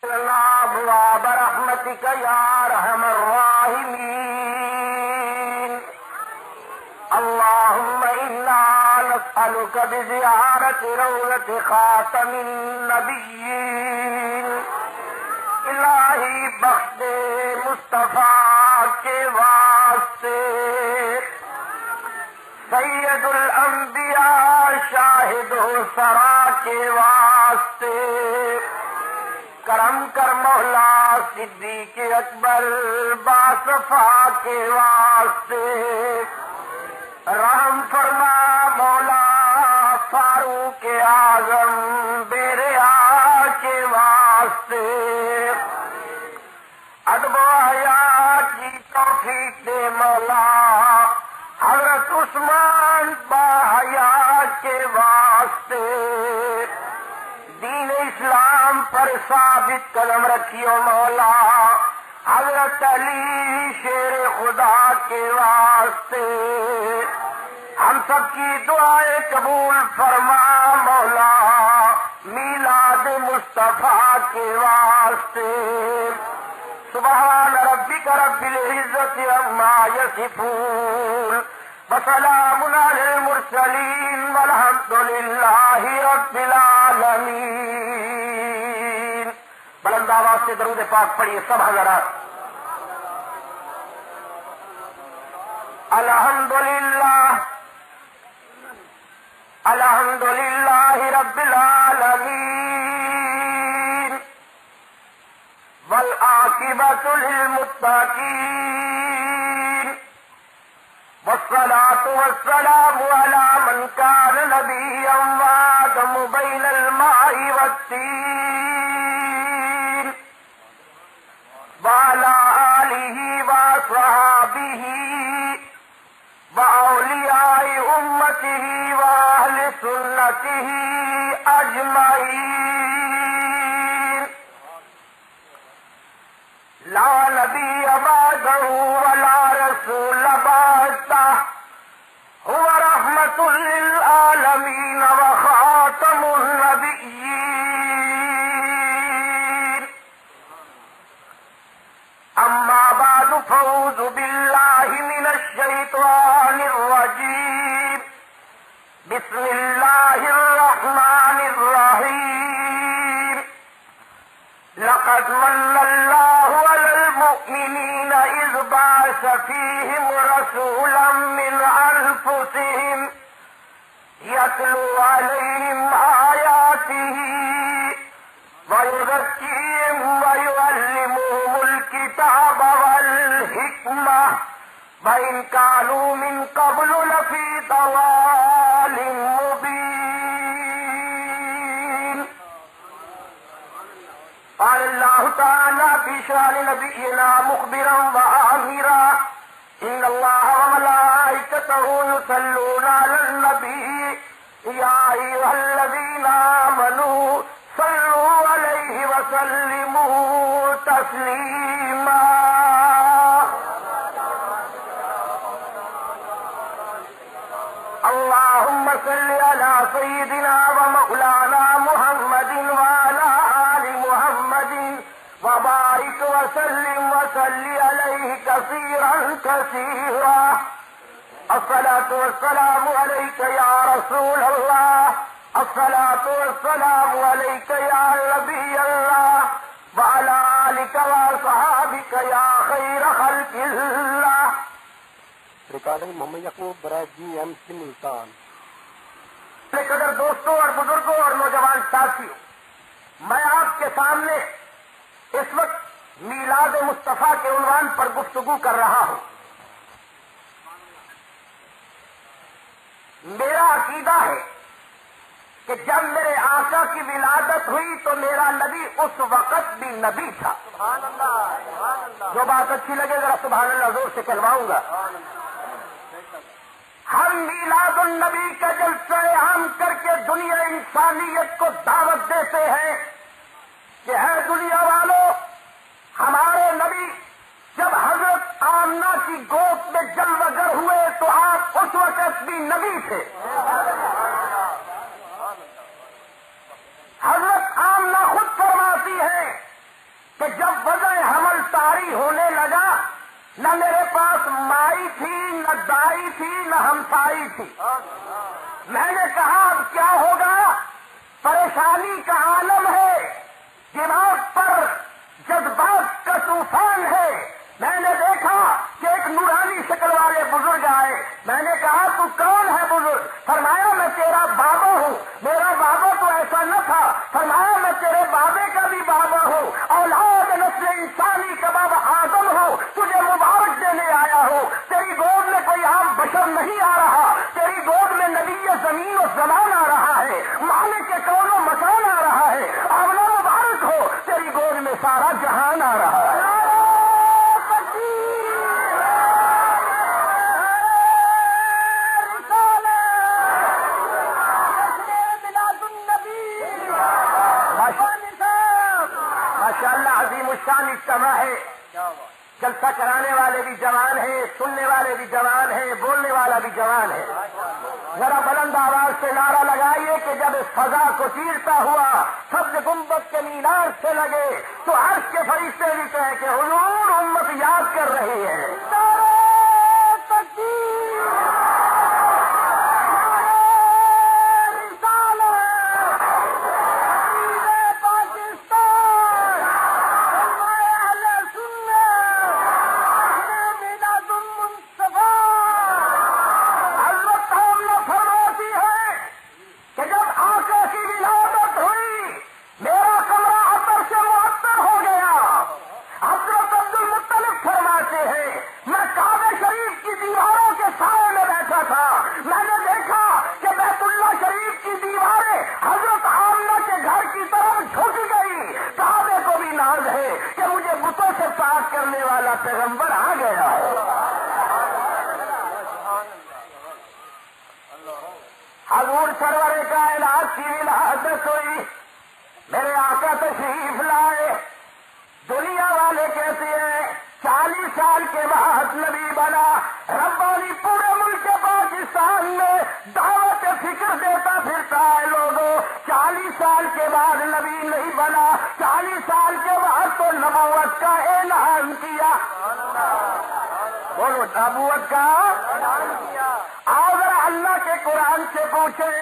أبواب رحمتك يا أرحم الراحمين. اللهم إنا نسألك بزيارة روضة خاتم النبيين. الہی بخت مصطفیٰ کے واسطے سید الانبیاء شاہد و سرا کے واسطے کرم کر مولا صدیق اکبر باصفا کے واسطے رحم فرما مولا فاروق اعظم بیریا کے واسطے ادب و حیا کی توفیق دے مولا حضرت عثمان باحیا کے واسطے دین اسلام پر ثابت قدم رکھیو مولا حضرت علی شیر خدا کے واسطے ہم سب کی دعائیں قبول فرما مولا میلاد مصطفیٰ کے واسطے سبحان ربک رب العزت عما یصفون وسلام علی المرسلین والحمد للہ رب العالمین. بلند آواز سے درود پاک پڑھیے سب حضرات. الحمدللہ الحمدللہ رب العالمین والعاقبۃ للمتقین والصلاة والسلام على من كان نبيا وآدم بين الماء والطين وعلى آله وصحابه وأولياء أمته وأهل سنته أجمعين. لا نبي بعده ولا رسول بعده هو رحمة للعالمين وخاتم النبيين. أما بعد فأعوذ بالله من الشيطان الرجيم. بسم الله الرحمن الرحيم. لقد من الله على المؤمنين إذ بعث فيهم رسولا من أنفسهم يتلو عليهم آياته ويزكيهم ويعلمهم الكتاب والحكمة وإن كانوا من قبل لفي ضلال مبين. قال الله تعالى في شأن نبينا مخبرا وآمرا إن الله وملائكته يصلون على النبي يا أيها الذين آمنوا صلوا عليه وسلموا تسليما. اللهم صل على سيدنا ومولانا محمد وعلى آل محمد وبارك وسلم وصل عليه كثيرا كثيرا. الصلاة والسلام عليك يا رسول الله. الصلاة والسلام عليك يا نبي الله وعلى آلك وصحابك يا خير خلق الله. ریکارڈنگ محمد یعقوب برائے GMC ملتان. قدر دوستوں اور بزرگوں اور نوجوان ساتھیوں، میں آپ کے سامنے اس وقت میلاد مصطفیٰ کے عنوان پر گفتگو کر رہا ہوں. میرا عقیدہ ہے کہ جب میرے آقا کی ولادت ہوئی تو میرا نبی اس وقت بھی نبی تھا. سبحان اللہ. جو بات اچھی لگے ذرا سبحان اللہ زور سے کہلواؤں گا. ہم میلاد النبی کا جلسہ عام کر کے دنیا انسانیت کو دعوت دیتے ہیں کہ ہے دنیا والوں، ہمارے نبی جب حضرت آمنہ کی گود میں جلوگر ہوئے تو آپ اس وقت بھی نبی تھے. حضرت آمنہ خود فرماتی ہے دائی تھی نہ ہمسائی تھی. میں نے کہا اب کیا ہوگا؟ پریشانی کا عالم ہے، دماغ پر جذبات کا طوفان ہے. میں نے دیکھا کہ ایک نورانی شکل والے بزرگ آئے. میں نے کہا تو کون ہے بزرگ؟ فرمایا میں تیرا بابا ہوں. میرا بابا تو ایسا نہ تھا. فرمایا میں تیرے بابے کا بھی بابا ہوں، اولاد نسل انسانی کا بابا آدم ہوں. تجھے مبارک دینے آیا ہوں. تیری گود میں کوئی عام بشر نہیں آ رہا، تیری گود میں نبی زمین و زمان آ رہا ہے، مالک کے کون و مکان آ رہا ہے. آمنا مبارک ہو، تیری گود میں سارا جہان آ رہا ہے. ماشاءاللہ عظیم الشان اجتماع ہے. جلسہ کرانے والے بھی جوان ہیں، سننے والے بھی جوان ہیں، بولنے والا بھی جوان ہے. ذرا بلند آواز سے نعرہ لگائیے کہ جب اس فضا کو چیرتا ہوا سبز گنبد کے مینار سے لگے تو عرش کے فرشتے بھی کہیں کہ حضور امت یاد کر رہی ہے. کرنے والا پیغمبر آ گیا. حضور سرور کائنات کی ولادت ہوئی، میرے آقا تشریف لائے. دنیا والے کہتے ہیں 40 سال کے بعد نبی بنا. ربانی پورے ملک پاکستان میں دعوت فکر دیتا پھرتا ہے. لوگوں 40 سال کے بعد نبی نہیں بنا، 40 سال کے بعد تو نبوت کا اعلان کیا. بولو نبوت کا اعلان کیا. آؤ ذرا اللہ کے قرآن سے پوچھیں،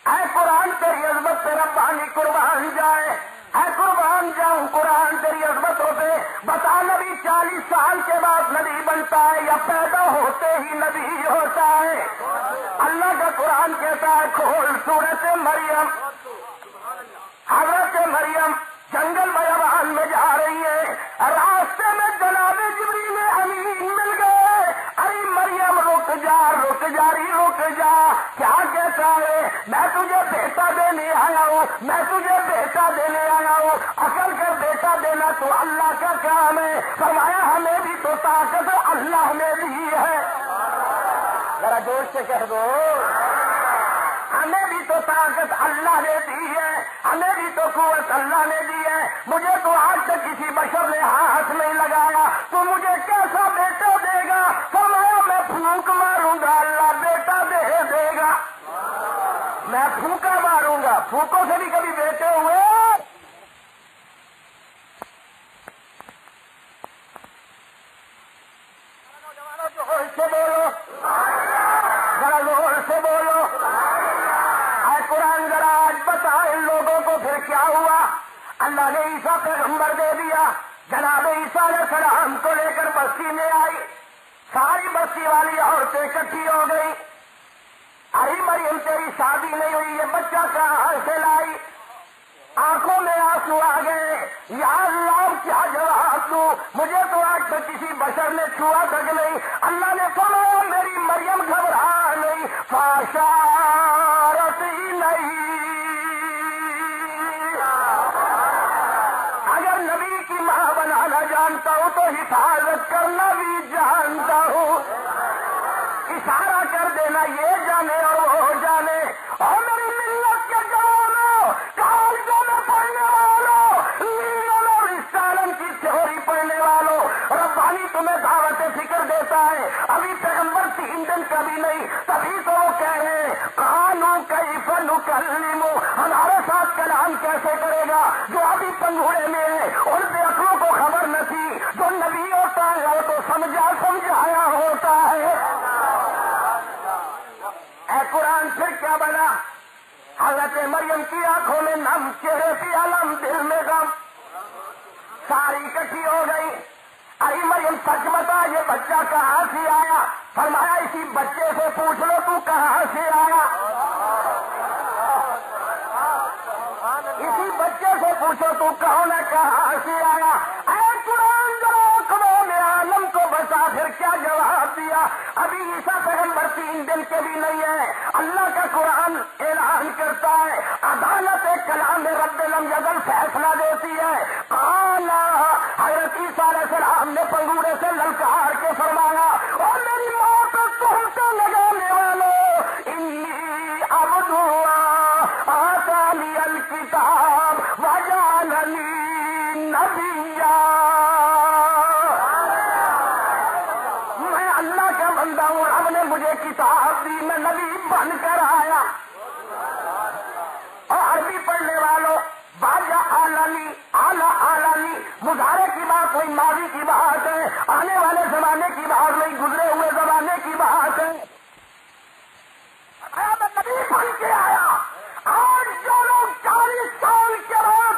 اے قرآن تیری عظمت پہ ربانی قربان جائے، اے قربان جاؤں قرآن تیری عظمتوں پہ. بتا نبی 40 سال کے بعد نبی بنتا ہے یا پیدا ہوتے ہی نبی ہوتا ہے؟ اللہ کا قرآن کہتا ہے کھول سورۃ مریم. حضرت مریم جنگل بیابان میں جا رہی ہے، راستے میں جناب جبریل امین مل گئے. ارے مریم رک جا رک جا رک جا. کیا کہتا ہے؟ میں تجھے بیٹا دینے آیا ہوں، میں تجھے بیٹا دینے آیا ہوں. عقل کر بیٹا دینا تو اللہ کا کام ہے. فرمایا ہمیں بھی تو طاقت اللہ نے دی ہے. ذرا جوش سے کہہ دو، ہمیں بھی تو طاقت اللہ نے دی ہے، ہمیں بھی تو قوت اللہ نے دی ہے. مجھے تو آج تک کسی بشر نے ہاتھ نہیں لگایا، تو مجھے کیسا بیٹا دے گا؟ فرمایا میں پھونک ماروں گا اللہ بیٹا دے گا. میں پھونکا ماروں گا. پھونکوں سے بھی کبھی بیٹے ہوئے؟ زور سے بولو، ذرا زور سے بولو. قرآن ذرا آج بتا ان لوگوں کو پھر کیا ہوا. اللہ نے عیسیٰ پیغمبر دے دیا. جناب عیسیٰ علیہ السلام کو لے کر بستی میں آئی. ساری بستی والی عورتیں اکٹھی ہو گئی. ارے مریم تیری شادی نہیں ہوئی، یہ بچہ کہاں سے لائی؟ آنکھوں میں آنسو آ گئے. یا اللہ کیا جواب دوں؟ مجھے تو آج تک کسی بشر نے چھوا تک نہیں. اللہ نے فرمایا میری مریم گھبرا نہیں، فاشارت نہیں. اگر نبی کی ماں بنانا جانتا ہوں تو حفاظت کرنا بھی جانتا ہوں. اشارہ کر دینا یہ جانے اور وہ جانے. اور میری ملت کے جوانوں، کالجوں میں پڑھنے والوں، لیگل اور اسٹالن کی تھیوری پڑھنے والوں، ربانی تمہیں دعوت فکر دیتا ہے. ابھی پیغمبر 3 دن کبھی نہیں، تبھی تو وہ کہہ رہے ہیں قانون کیف نکلم، ہمارے ساتھ کلام کیسے کرے گا جو ابھی پنگوڑے میں ہے. اور بے عقلوں کو خبر نہ تھی جو نبی ہوتا ہے وہ تو سمجھایا ہوتا ہے. اے قرآن پھر کیا بنا؟ حضرت مریم کی آنکھوں میں نم، چہرے پہ علم، دل میں غم، ساری اکٹھی ہو گئی. ارے مریم سچ بتا یہ بچہ کہاں سے آیا؟ فرمایا اسی بچے سے پوچھ لو تو کہاں سے آیا. اسی بچے سے پوچھو تو کون ہے، کہاں سے آیا. اے قرآن عالم کو بتا پھر کیا جواب دیا؟ ابھی عیسیٰ پیغمبر 3 دن کے بھی نہیں ہے. اللہ کا قرآن اعلان کرتا ہے، عدالت کلام رب لم یزل فیصلہ دیتی ہے. حضرت عیسیٰ علیہ السلام نے پنگوڑے سے للکار کے فرمایا، اور میری ماں پہ تہمتیں لگانے والوں، انی عبد اللہ آتانی الکتاب وجعلنی نبیا. میں اللہ کا بندہ ہوں، رب نے مجھے کتاب دی، میں نبی بن کر آیا. اور عربی پڑھنے والوں، باجا آلانی، آلہ آلانی، مظاہرے کی بات کوئی ماضی کی بات ہے، آنے والے زمانے کی بات نہیں، گزرے ہوئے زمانے کی بات ہے. میں نبی بن کے آیا. آج جو لوگ 40 سال کے بعد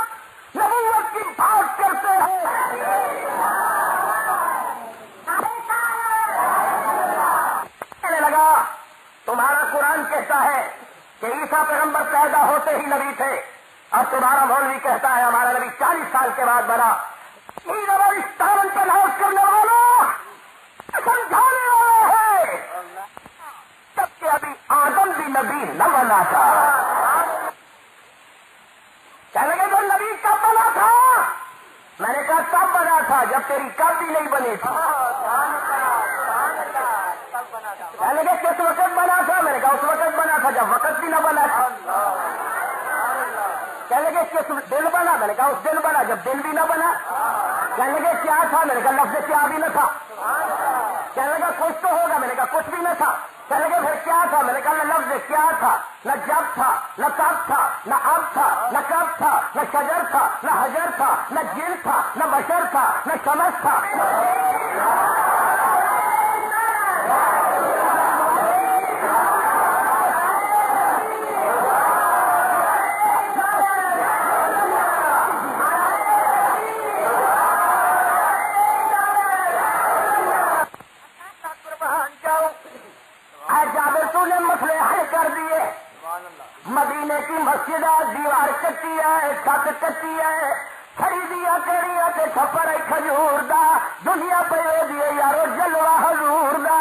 نبوت کی بات کرتے ہیں، کہنے لگا تمہارا قرآن کہتا ہے کہ عیسیٰ پیغمبر پیدا ہوتے ہی نبی تھے، اور تمہارا مولوی کہتا ہے ہمارا نبی 40 سال کے بعد بنا. اس تارن پر ناز کرنے والا سمجھانے والا ہے، جبکہ ابھی آدم بھی نبی نہ بنا تھا. کہنے لگے جو نبی کب بنا تھا؟ میں نے کہا تب بنا تھا جب تیری کب بھی نہیں بنی تھی. کہنے لگے کس وقت بنا تھا؟ میں نے کہا اس وقت بنا تھا جب وقت بھی نہ بنا تھا. کہنے لگے کس دل بنا؟ میں نے کہا اس دل بنا جب دل بھی نہ بنا. کہنے لگے کیا تھا؟ میں نے کہا لفظ کیا بھی نہ تھا. کہنے لگا کچھ تو ہوگا؟ میں نے کہا کچھ بھی نہ تھا. کہنے لگے پھر کیا تھا؟ میں نے کہا نہ لفظ کیا تھا، نہ جب تھا، نہ تب تھا، نہ اب تھا، نہ کب تھا، نہ شجر تھا، نہ حجر تھا، نہ جن تھا، نہ بشر تھا، نہ شمس تھا. مدینے کی مسجد دیوار کٹی ہے، چھت کٹی ہے، خریدیا کرییا تے چھپر کھجور دا، دنیا پہ دیے یارو جلوہ حضور دا.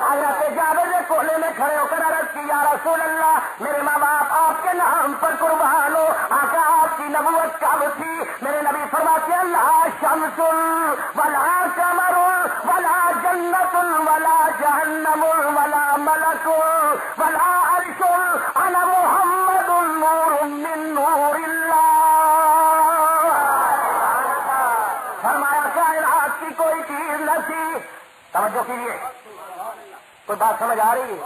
حضرت جابر کے کولے میں کھڑے ہو کر عرض کی یا رسول اللہ میرے ماں باپ آپ کے نام پر قربان ہو، آقا آپ کی نبوت کب تھی؟ میرے نبی فرماتے ہیں لا شمس ولا قمر ولا جنت ولا جہنم ولا ملک ولا عرش، انا محمد نور من نور اللہ. فرمایا کائنات کی کوئی چیز نہ تھی. توجہ کیجیے، کوئی بات سمجھ آ رہی ہے؟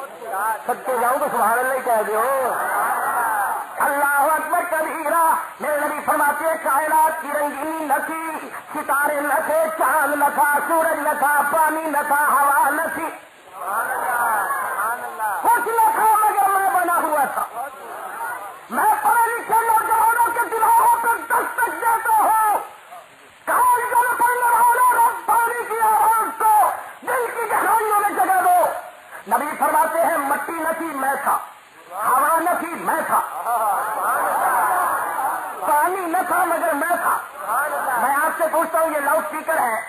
سچے جاؤں تو سبحان اللہ ہی کہہ دو. اللہ اکبر کبیرہ. میرے نبی فرماتے ہیں کائنات کی رنگینی نہ تھی، ستارے نہ تھے، چاند نہ تھا، سورج نہ تھا، پانی نہ تھا، ہوا نہ تھی، کچھ نہ تھا مگر میں بنا ہوا تھا. میں پڑھے لکھے نوجوانوں کے دماغوں پر دستک دیتا ہوں. کالجوں میں پڑھنے والوں ربانی کی آواز کو دل کی گہرائیوں میں جگہ دو. نبی فرماتے ہیں مٹی نہ تھی میں تھا، ہوا نہ تھی میں تھا، پانی نہ تھا مگر میں تھا. میں آپ سے پوچھتا ہوں یہ لاؤڈ اسپیکر ہے،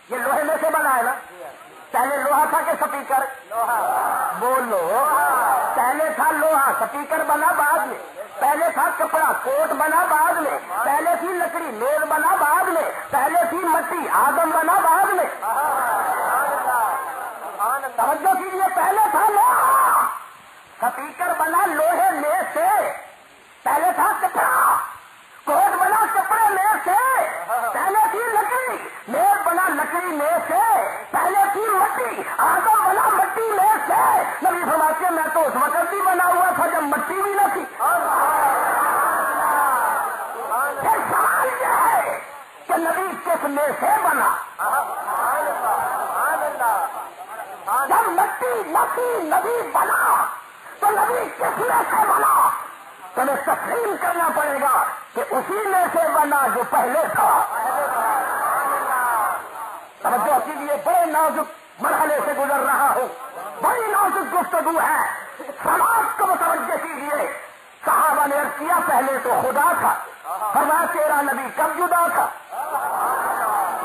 یہ لوہے میں سے بنا ہے نا؟ پہلے لوہا تھا کہ سپیکر؟ بولو. پہلے تھا لوہا، سپیکر بنا بعد میں. پہلے تھا کپڑا، کوٹ بنا بعد میں. پہلے تھی لکڑی، میز بنا بعد میں. پہلے تھی مٹی، آدم بنا بعد میں. توجہ کیجیے، پہلے تھا لوہا، سپیکر بنا لوہے میں سے. پہلے تھا کپڑا، کوٹ بنا کپڑے میں سے. پہلے تھی لکڑی، میز بنا لکڑی میں سے. پہلے تھی مٹی، آدم بنا مٹی میں سے. نبی فرماتے ہیں میں تو اس وقت بھی بنا ہوا تھا جب مٹی بھی نہ تھی. پھر سوال یہ ہے کہ نبی کس میں سے بنا؟ جب نبی بنا تو نبی کس میں سے بنا؟ تمہیں تسلیم کرنا پڑے گا کہ اسی میں سے بنا جو پہلے تھا. توجہ کیجیے، بڑے نازک مرحلے سے گزر رہا ہوں، بڑی نازک گفتگو ہے، سماج کو متوجہ کیجیے. صحابہ نے عرض کیا پہلے تو خدا تھا، فرمایا تیرا نبی کب جدا تھا؟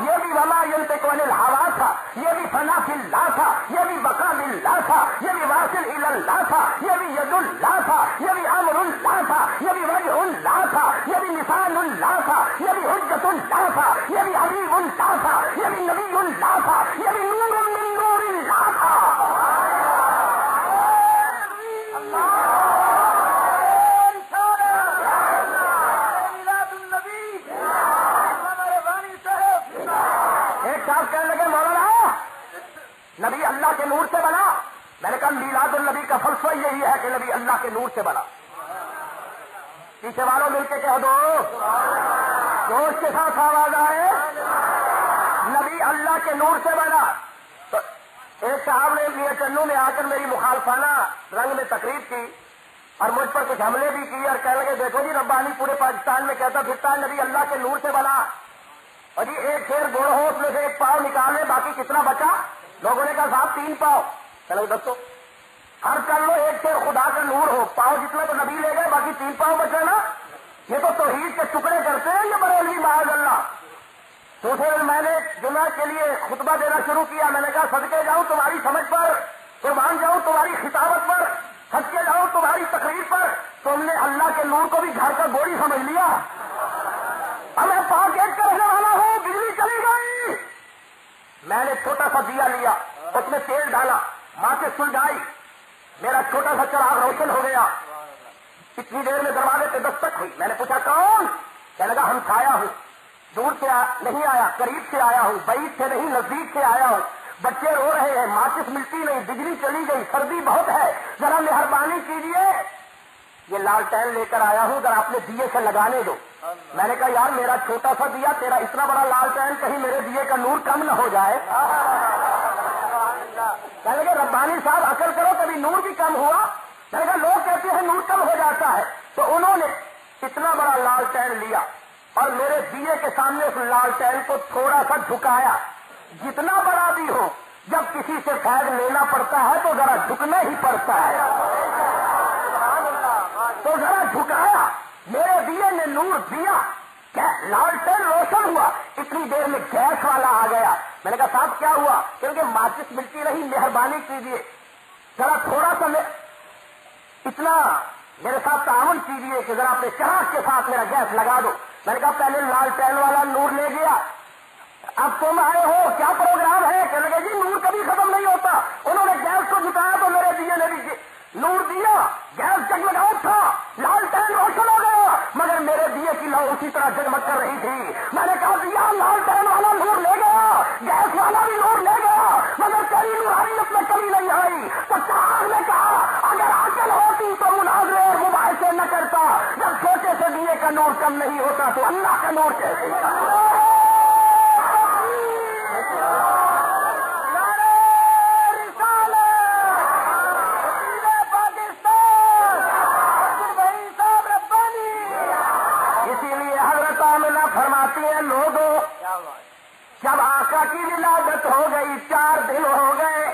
یہ بھی وما ينطق عن الهوى تھا، یہ بھی فنا فی اللہ تھا، یہ بھی بقا باللہ تھا، یہ بھی واصل الی اللہ تھا، یہ بھی ید اللہ تھا، یہ بھی امر اللہ تھا، یہ بھی وجہ اللہ تھا، یہ بھی لسان اللہ تھا، یہ بھی حجت اللہ تھا، یہ بھی حبیب اللہ تھا، یہ بھی نبی اللہ تھا، یہ بھی نور من نور اللہ تھا. کہنے لگے مولانا نبی اللہ کے نور سے بنا. میں نے کہا میلاد النبی کا فلسفہ یہی ہے کہ نبی اللہ کے نور سے بنا. پیچھے والوں مل کے کہہ دو، جوش کے ساتھ آواز آئے، نبی اللہ کے نور سے بنا. تو ایک صاحب نے میاں چنو میں آ کر میری مخالفانہ رنگ میں تقریر کی اور مجھ پر کچھ حملے بھی کیے اور کہنے لگے دیکھو جی ربانی پورے پاکستان میں کہتا پھرتا ہے نبی اللہ کے نور سے بنا، اور جی ایک شیر گوڑ ہو اس میں سے ایک پاؤں نکالے باقی کتنا بچا؟ لوگوں نے کہا صاحب 3 پاؤں. چلو دسو ہر کر لو ایک شیر خدا کا نور ہو، پاؤں جتنا تو نبی لے گئے باقی 3 پاؤں بچے نا. یہ تو توحید کے ٹکڑے کرتے ہیں یہ بریلوی معاذ اللہ. دوسرے دن میں نے جمعہ کے لیے خطبہ دینا شروع کیا. میں نے کہا صدقے جاؤں تمہاری سمجھ پر، قربان جاؤں تمہاری خطابت پر، صدقے جاؤں تمہاری تقریر پر. تم نے اللہ کے نور کو بھی گھر کا گوڑی سمجھ لیا. اب میں پاکٹ کا رہنے والا ہوں، بجلی چلی گئی. میں نے چھوٹا سا دیا لیا، اس میں تیل ڈالا، ماں سے سلجھائی، میرا چھوٹا سا چراغ روشن ہو گیا. اتنی دیر میں دروازے پہ دستک ہوئی. میں نے پوچھا کون؟ کہنے لگا ہم چھایا ہوں، دور سے نہیں آیا، قریب سے آیا ہوں، بعید سے نہیں نزدیک سے آیا ہوں. بچے رو رہے ہیں، ماچس ملتی نہیں، بجلی چلی گئی، سردی بہت ہے، ذرا مہربانی کیجیے. یہ لالٹین لے کر آیا ہوں، ذرا اپنے دیے سے لگانے دو. میں نے کہا یار میرا چھوٹا سا دیا، تیرا اتنا بڑا لالٹین، کہیں میرے دیے کا نور کم نہ ہو جائے. کہنے لگے ربانی صاحب عقل کرو، کبھی نور بھی کم ہوا؟ میں نے کہا لوگ کہتے ہیں نور کم ہو جاتا ہے. تو انہوں نے اتنا بڑا لالٹین لیا اور میرے دیے کے سامنے اس لالٹین کو تھوڑا سا جھکایا. جتنا بڑا بھی ہو، جب کسی سے فیض لینا پڑتا ہے تو ذرا جھکنا ہی پڑتا ہے. تو ذرا جھکایا، میرے دیے نے نور دیا، لالٹین روشن ہوا. اتنی دیر میں گیس والا آ گیا. میں نے کہا صاحب کیا ہوا؟ کیونکہ ماچس ملتی نہیں، مہربانی کیجیے ذرا تھوڑا سا اتنا میرے ساتھ تعاون کیجیے کہ ذرا اپنے چراغ کے ساتھ میرا گیس لگا دو. میں نے کہا پہلے لالٹین والا نور لے گیا، اب تم آئے ہو، کیا پروگرام ہے؟ کہنے لگے جی نور کبھی ختم نہیں ہوتا. انہوں نے گیس کو جھکایا تو میرے دیے نے بھی نور دیا، گیس جگمگا اٹھا، لالٹین روشن ہو گیا، مگر میرے دیے کی لو اسی طرح جگمگ کر رہی تھی. میں نے کہا دیا لالٹین والا نور لے گیا، گیس والا بھی نور لے گیا، مگر تیری نورانیت میں کمی نہیں آئی. تو چراغ نے کہا اگر عقل ہوتی تو مناظرے اور مباحثے نہ کرتا. جب چھوٹے سے دیے کا نور کم نہیں ہوتا تو اللہ کا نور کیسے ہوتا؟ لوگوں جب آقا کی ولادت ہو گئی 4 دن ہو گئے.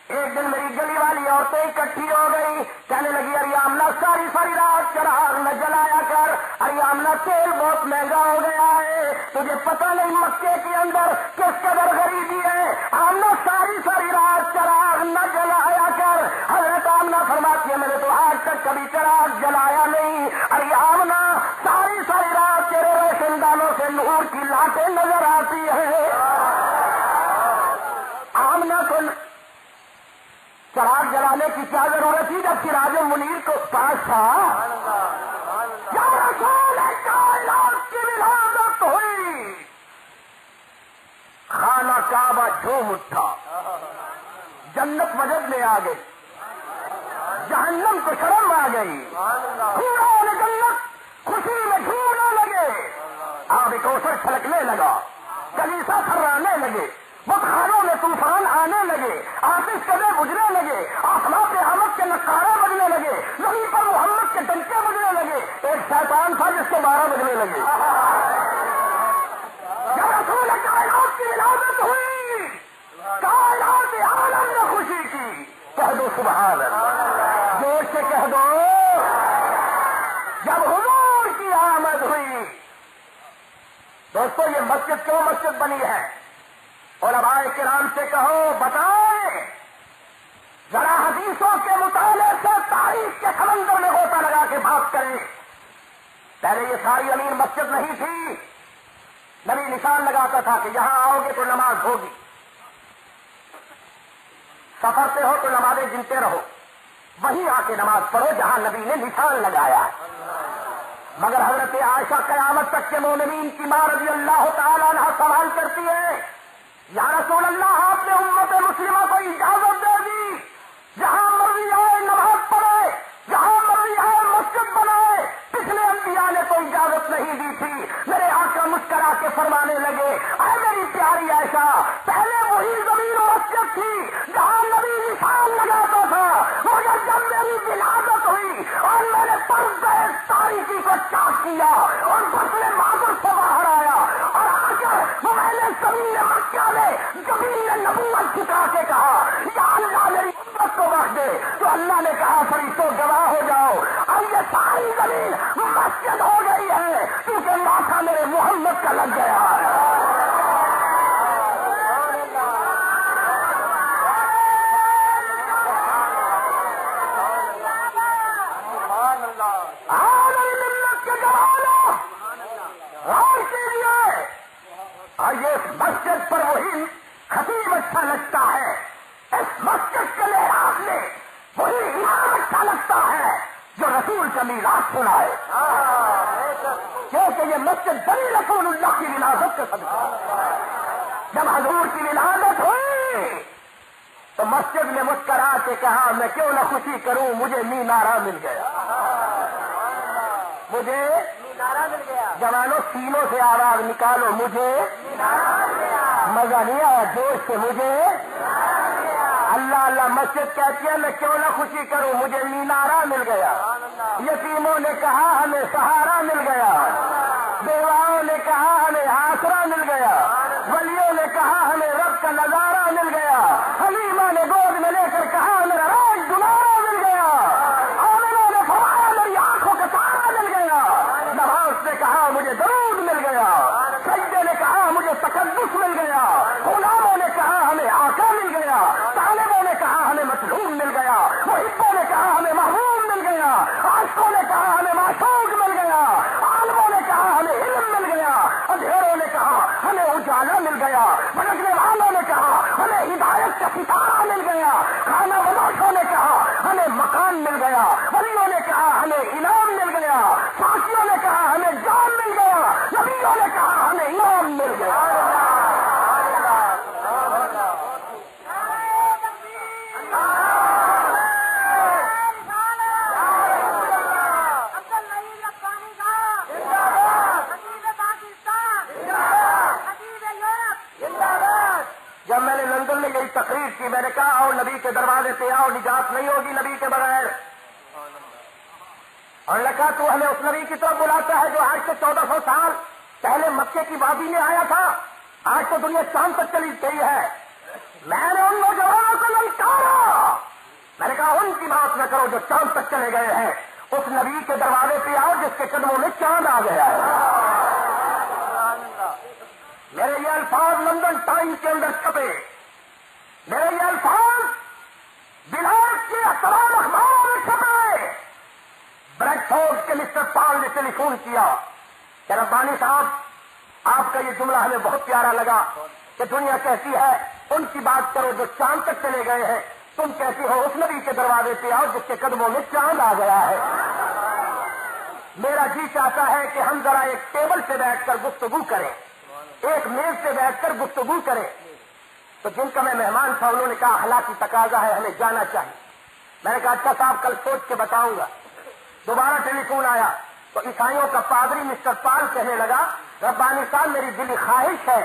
ایک دن میری گلی والی عورتیں اکٹھی ہو گئی، کہنے لگی ارے آمنہ ساری رات چراغ نہ جلایا کر، ارے آمنہ تیل بہت مہنگا ہو گیا ہے، تجھے پتہ نہیں مکے کے اندر کس قدر غریبی ہے، آمنہ ساری رات چراغ نہ جلایا کر. حضرت آمنہ فرماتی ہے میں نے تو آج تک کبھی چراغ جلایا نہیں. ارے آمنہ ساری رات تیرے روشن دانوں سے نور کی لاٹیں نظر آتی ہے. آمنہ کو چراغ جلانے کی کیا ضرورت تھی جب سراج منیر کو پاس تھا؟ جب رسول کائنات کی ولادت ہوئی، خانہ کعبہ جھوم اٹھا، جنت مجد میں آ گئی، جہنم کو شرم آ گئی، پورا جنت خوشی میں جھومنے لگے، آب کوثر چھلکنے لگا، کلیسا تھرانے لگے، بتخانوں میں طوفان آنے لگے، آتش کدے بجھنے لگے، آسمان پہ قیامت کے نقارے بجنے لگے، زمین پر محمد کے ڈنکے بجنے لگے، ایک شیطان تھا جس کے 12 بجنے لگے۔ جب رسول کائنات کی ولادت ہوئی، کائنات عالم نے خوشی کی، کہہ دو سبحان اللہ، جوش سے کہہ دو۔ جب حضور کی آمد ہوئی، دوستو یہ مسجد کیوں مسجد بنی ہے؟ علماء کرام سے کہو، بتائیں ذرا حدیثوں کے مطالعے سے تاریخ کے سمندر میں غوطہ لگا کے بات کریں۔ پہلے یہ ساری امیر مسجد نہیں تھی، نبی نشان لگاتا تھا کہ یہاں آؤ گے تو نماز ہوگی، سفر سے ہو تو نمازیں گنتے رہو، وہیں آ کے نماز پڑھو جہاں نبی نے نشان لگایا ہے۔ مگر حضرت عائشہ قیامت تک کے مومنین کی ماں رضی اللہ تعالیٰ عنہ سوال کرتی ہے، یا رسول اللہ آپ نے امت مسلمہ کو اجازت دے دی جہاں مرضی آئے نماز پڑھے، جہاں مرضی آئے مسجد بنائے، پچھلے انبیاء نے تو اجازت نہیں دی تھی۔ میرے آقا مسکرا کے فرمانے لگے، اے میری پیاری عائشہ، پہلے وہی زمین و مسجد تھی جہاں نبی نشان لگاتا تھا، مگر جب میری ولادت ہوئی اور میں نے پردے تاریخی کو چاک کیا اور فصل معذر سے باہر آیا اور آ کر میں نے زمین مکہ میں زمین نبوت چھٹا کے کہا، یا اللہ میری امت کو بخش دے، تو اللہ نے کہا فرشتوں گواہ ہو جاؤ، اب یہ ساری زمین مسجد ہو گئی ہے کیونکہ ماتھا میرے محمد کا لگ گیا ہے۔ اور یہ مسجد پر وہی خطیب اچھا لگتا ہے، اس مسجد کے لحاظ میں وہی امام اچھا لگتا ہے جو رسول کا میراث سنائے، کیونکہ یہ مسجد بنی رسول اللہ کی ولادت کا صدقہ۔ جب حضور کی ولادت ہوئی تو مسجد نے مسکرا کے کہا، میں کیوں نہ خوشی کروں، مجھے مینارہ مل گیا، مجھے مل گیا۔ جوانوں سینوں سے آواز نکالو، مجھے مزہ نہیں آیا، جوش سے مجھے اللہ اللہ مسجد کہتی ہے میں کیوں نہ خوشی کروں، مجھے مینارہ مل گیا۔ یتیموں نے کہا ہمیں سہارا مل گیا، بیواؤں نے کہا ہمیں آسرا مل گیا، ولیوں نے کہا ہمیں رب کا نظارہ مل گیا، حلیمہ نے گود میں لے کر کہا میرا راج دلارا مل گیا، عاملوں نے فرمایا میری آنکھوں کا تارا مل گیا، نماز نے کہا مجھے درود مل گیا، سجدے نے کہا مجھے تقدس مل گیا، غلاموں نے کہا ہمیں آقا مل گیا، طالبوں نے کہا ہمیں مطلوب مل گیا، محبوں نے کہا ہمیں محبوب مل گیا، عاشقوں نے کہا ہمیں معشوق مل گیا، عالموں نے کہا ہمیں علم مل گیا، اندھیروں نے کہا ہمیں اجالا مل گیا، بھٹکنے والوں نے کہا ہمیں ہدایت کا ستارہ مل گیا، کھانا بدوشوں نے کہا ہمیں مکان مل گیا، ولیوں نے کہا ہمیں انعام مل گیا، ساتھیوں نے کہا ہمیں جان مل گیا، نبیوں نے کہا ہمیں انعام مل گیا۔ جب میں نے لندن میں یہی تقریر کی، میں نے کہا آؤ نبی کے دروازے پہ آؤ، نجات نہیں ہوگی نبی کے بغیر، اور نے کہا تو ہمیں اس نبی کی طرف بلاتا ہے جو آج سے 1400 سال پہلے مکے کی وادی میں آیا تھا، آج تو دنیا چاند تک چلی گئی ہے۔ میں نے ان نوجوانوں کو للکارا، میں نے کہا ان کی بات نہ کرو جو چاند تک چلے گئے ہیں، اس نبی کے دروازے پہ آؤ جس کے قدموں میں چاند آ گیا ہے۔ میرے یہ الفاظ لندن ٹائمز کے اندر چھپے، میرے یہ الفاظ بلاد کے تمام اخباروں میں چھپے۔ بریڈ فورڈ کے مسٹر پال نے ٹیلی فون کیا کہ ربانی صاحب آپ کا یہ جملہ ہمیں بہت پیارا لگا کہ دنیا کہتی ہے ان کی بات کرو جو چاند تک چلے گئے ہیں، تم کہتی ہو اس نبی کے دروازے پہ آؤ جس کے قدموں میں چاند آ گیا ہے۔ میرا جی چاہتا ہے کہ ہم ذرا ایک ٹیبل سے بیٹھ کر گفتگو کریں، ایک میز سے بیٹھ کر گفتگو کریں۔ تو جن کا میں مہمان تھا انہوں نے کہا اخلاقی تقاضا ہے، ہمیں جانا چاہیے۔ میں نے کہا اچھا صاحب کل سوچ کے بتاؤں گا۔ دوبارہ ٹیلی فون آیا تو عیسائیوں کا پادری مسٹر پال کہنے لگا ربانی صاحب میری دلی خواہش ہے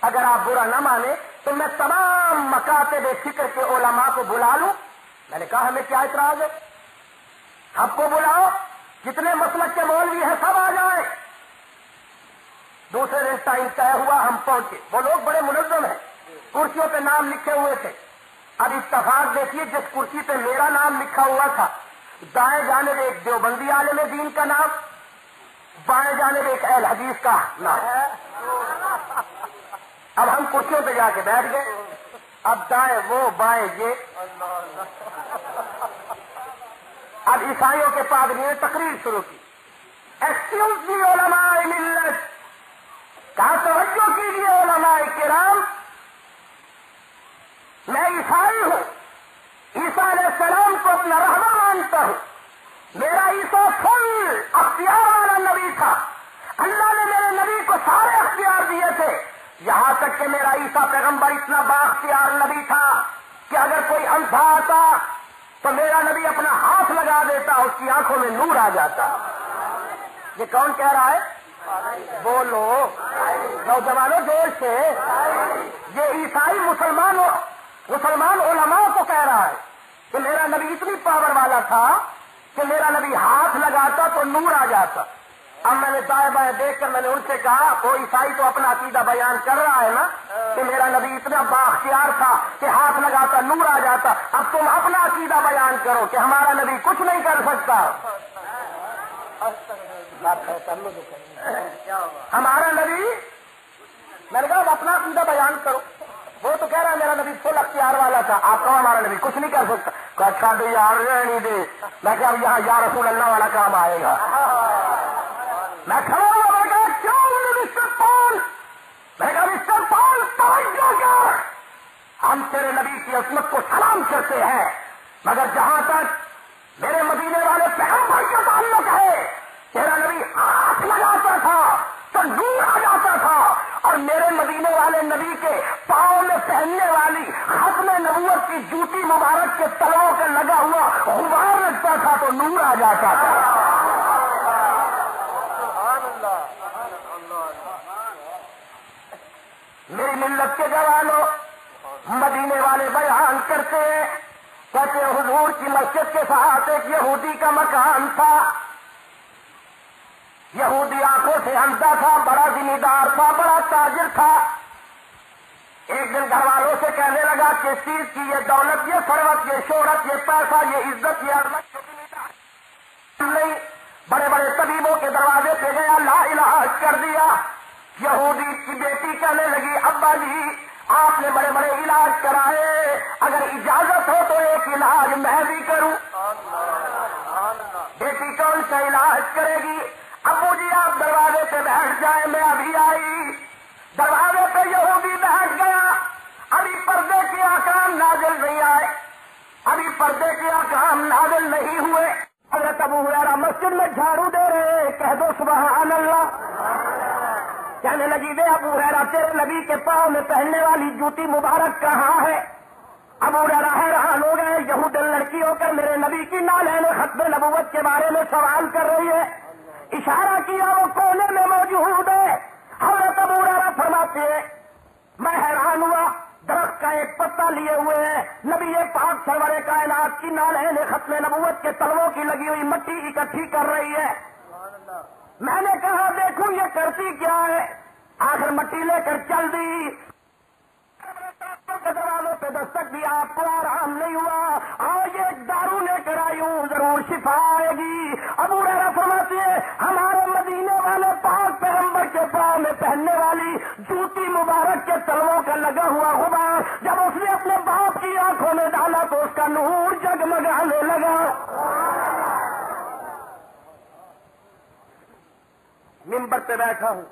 اگر آپ برا نہ مانیں تو میں تمام مکاتب فکر کے علماء کو بلا لوں؟ میں نے کہا ہمیں کیا اعتراض ہے، سب کو بلاؤ، جتنے مسلک کے مولوی ہیں سب آ جائیں۔ دوسرے دن ٹائم طے ہوا، ہم پہنچے۔ وہ لوگ بڑے منظم ہیں، کرسیوں پہ نام لکھے ہوئے تھے۔ اب اتفاق دیکھیے، جس کرسی پہ میرا نام لکھا ہوا تھا دائیں جانب ایک دیوبندی عالم دین کا نام، بائیں جانب ایک اہل حدیث کا نام۔ اب ہم کرسیوں پہ جا کے بیٹھ گئے، اب دائیں وہ بائیں یہ۔ اب عیسائیوں کے پادریوں نے تقریر شروع کی، ایکسکیوز می علماء ملت، کہا توجہ کیجیے علماء کرام، میں عیسائی ہوں، عیسیٰ علیہ السلام کو اپنا رہبر مانتا ہوں، میرا عیسیٰ فل اختیار والا نبی تھا، اللہ نے میرے نبی کو سارے اختیار دیے تھے، یہاں تک کہ میرا عیسیٰ پیغمبر اتنا بااختیار نبی تھا کہ اگر کوئی اندھا آتا تو میرا نبی اپنا ہاتھ لگا دیتا، اس کی آنکھوں میں نور آ جاتا۔ یہ کون کہہ رہا ہے؟ بولو نوجوانوں زور سے، یہ عیسائی مسلمان علماء کو کہہ رہا ہے کہ میرا نبی اتنی پاور والا تھا کہ میرا نبی ہاتھ لگاتا تو نور آ جاتا۔ اب میں نے دائیں بائیں دیکھ کر میں نے ان سے کہا، وہ عیسائی تو اپنا عقیدہ بیان کر رہا ہے نا کہ میرا نبی اتنا بااختیار تھا کہ ہاتھ لگاتا نور آ جاتا، اب تم اپنا عقیدہ بیان کرو کہ ہمارا نبی کچھ نہیں کر سکتا۔ ہمارا نبی، میں نے کہا اپنا عقیدہ بیان کرو۔ وہ تو کہہ رہا ہے میرا نبی فل اختیار والا تھا، آپ کہو ہمارا نبی کچھ نہیں کر سکتا۔ اچھا تو یار نہیں دے، میں کہا یہاں یا رسول اللہ والا کام آئے گا۔ میں کھڑا ہوا، میں کہا کیوں مسٹر پال، میں کہا مسٹر پال توجہ کر، ہم تیرے نبی کی عظمت کو سلام کرتے ہیں، مگر جہاں تک میرے مدینے والے پیغمبر کا تعلق ہے، تیرا نبی ہاتھ لگاتا تھا تو نور آ جاتا تھا، اور میرے مدینے والے نبی کے پاؤں میں پہننے والی ختم نبوت کی جوتی مبارک کے تلوں کا لگا ہوا غبار لگتا تھا تو نور آ جاتا تھا۔ میری ملت کے جوانوں، مدینے والے بیان کرتے ہیں، کہتے ہیں حضور کی مسجد کے ساتھ ایک یہودی کا مکان تھا، یہودی آنکھوں سے اندھا تھا، بڑا ذمہ دار تھا، بڑا تاجر تھا۔ ایک دن گھر والوں سے کہنے لگا کہ اس چیز کی یہ دولت، یہ ثروت، یہ شہرت، یہ پیسہ، یہ عزت، یہ عظمت نہیں، بڑے بڑے طبیبوں کے دروازے پہ گیا، لا علاج کر دیا۔ یہودی کی بیٹی کہنے لگی ابا جی آپ نے بڑے بڑے علاج کرائے، اگر اجازت ہو تو ایک علاج میں بھی کروں۔ بیٹی کون سا علاج کرے گی؟ ابو جی آپ دروازے پہ بیٹھ جائیں، میں ابھی آئی۔ دروازے پہ یہودی بیٹھ گیا، ابھی پردے کے احکام نازل نہیں آئے، ابھی پردے کے احکام نازل نہیں ہوئے۔ حضرت ابو ہریرہ مسجد میں جھاڑو دے رہے، کہہ دو سبحان اللہ۔ کہنے لگی دے ابو ہریرہ تیرے نبی کے پاؤں میں پہننے والی جوتی مبارک کہاں ہے؟ ابو ہریرہ حیران ہو گئے، یہودی لڑکی ہو کر میرے نبی کی نالین ختم نبوت کے بارے میں سوال کر رہی ہے۔ اشارہ کیا، وہ کونے میں موجود ہے۔ حضرت ابو ہریرہ فرماتے ہیں میں حیران ہوا، درخت کا ایک پتا لیے ہوئے ہیں، نبی پاک سرور کائنات کی نالین ختم نبوت کے تلووں کی لگی ہوئی مٹی اکٹھی کر رہی ہے۔ میں نے کہا دیکھوں یہ کرتی کیا ہے، آخر مٹی لے کر چل دی۔ دروازوں پہ دستک دیا، آپ کو آرام نہیں ہوا، اور یہ دارو لے کر آئی ہوں، ضرور شفا آئے گی۔ ابو ہریرہ فرماتے ہیں ہمارے مدینے والے پاک پیغمبر کے پاؤں میں پہننے والی جوتی مبارک کے تلووں کا لگا ہوا غبار جب اس نے اپنے باپ کی آنکھوں میں ڈالا تو اس کا نور جگمگانے لگا۔ منبر پہ بیٹھا ہوں،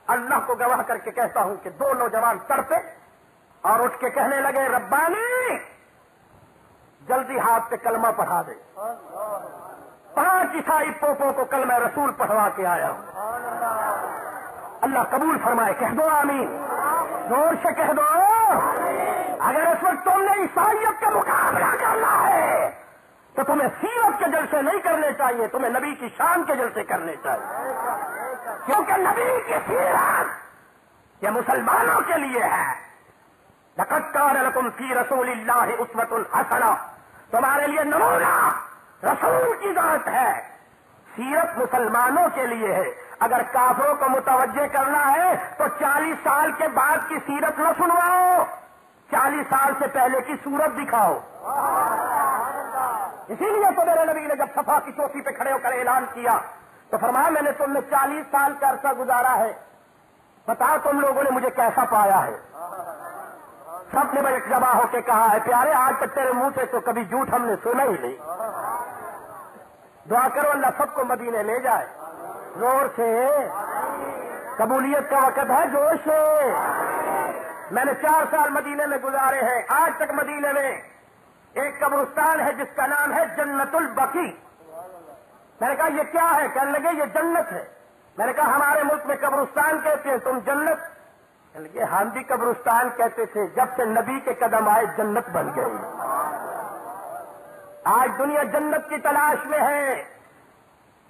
اللہ کو گواہ کر کے کہتا ہوں کہ دو نوجوان تڑپے اور اٹھ کے کہنے لگے ربانی جلدی ہاتھ پہ کلمہ پڑھا دے۔ 5 عیسائی پوپوں کو کلمہ رسول پڑھوا کے آیا ہوں، اللہ قبول فرمائے، کہہ دو آمین، زور سے کہہ دو۔ اگر اس وقت تم نے عیسائیت کا مقابلہ کرنا ہے تو تمہیں سیرت کے جلسے نہیں کرنے چاہیے، تمہیں نبی کی شان کے جلسے کرنے چاہیے، کیونکہ نبی کی سیرت یہ مسلمانوں کے لیے ہے. لقد کان لکم فی رسول اللہ اسوۃ حسنہ، تمہارے لیے نمونہ رسول کی ذات ہے. سیرت مسلمانوں کے لیے ہے. اگر کافروں کو متوجہ کرنا ہے تو 40 سال کے بعد کی سیرت نہ سنواؤ، 40 سال سے پہلے کی صورت دکھاؤ. اسی لیے تو میرے نبی نے جب صفا کی چوٹی پہ کھڑے ہو کر اعلان کیا تو فرمایا میں نے تم نے 40 سال کا عرصہ گزارا ہے، بتاؤ تم لوگوں نے مجھے کیسا پایا ہے. سب نے بڑے جمع ہو کے کہا ہے پیارے آج تک تیرے منہ سے تو کبھی جھوٹ ہم نے سنا ہی نہیں. دعا کرو اللہ سب کو مدینے لے جائے. زور سے قبولیت کا وقت ہے، جوش سے. میں نے 4 سال مدینے میں گزارے ہیں. آج تک مدینے میں ایک قبرستان ہے جس کا نام ہے جنت البقیع. میں نے کہا یہ کیا ہے؟ کہنے لگے یہ جنت ہے. میں نے کہا ہمارے ملک میں قبرستان کہتے ہیں، تم جنت؟ کہنے لگے ہم بھی قبرستان کہتے تھے، جب سے نبی کے قدم آئے جنت بن گئی. آج دنیا جنت کی تلاش میں ہے.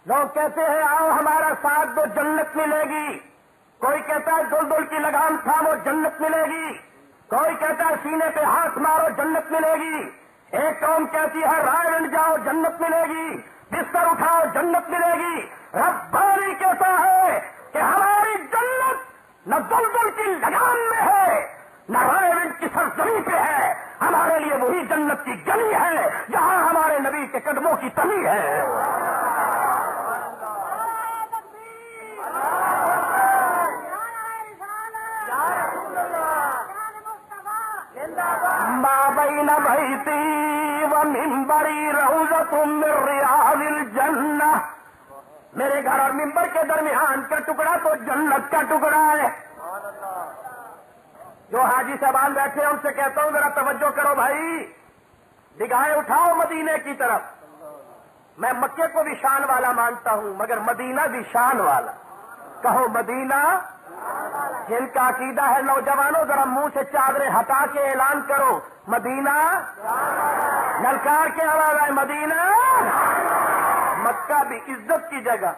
لوگ کہتے ہیں آؤ ہمارا ساتھ دو جنت ملے گی. کوئی کہتا ہے دل کی لگام تھامو جنت ملے گی. کوئی کہتا ہے سینے پہ ہاتھ مارو جنت ملے گی. ایک قوم کہتی ہے رائے بن جاؤ جنت ملے گی، بستر اٹھاؤ جنت ملے گی. رب باری کہتا ہے کہ ہماری جنت نہ دل کی لگام میں ہے نہ رائے بن کی سرزمین پہ ہے. ہمارے لیے وہی جنت کی گلی ہے جہاں ہمارے نبی کے قدموں کی تلی ہے. ما بین بیتی و منبری روضۃ من ریاض الجنہ، میرے گھر اور منبر کے درمیان کا ٹکڑا تو جنت کا ٹکڑا ہے. جو حاجی صاحبان بیٹھے ہیں ان سے کہتا ہوں ذرا توجہ کرو بھائی، نگاہیں اٹھاؤ مدینے کی طرف. میں مکے کو بھی شان والا مانتا ہوں مگر مدینہ بھی شان والا. کہو مدینہ. جن کا عقیدہ ہے نوجوانوں ذرا منہ سے چادریں ہٹا کے اعلان کرو مدینہ. للکار کے آواز آئے مدینہ. مکہ بھی عزت کی جگہ،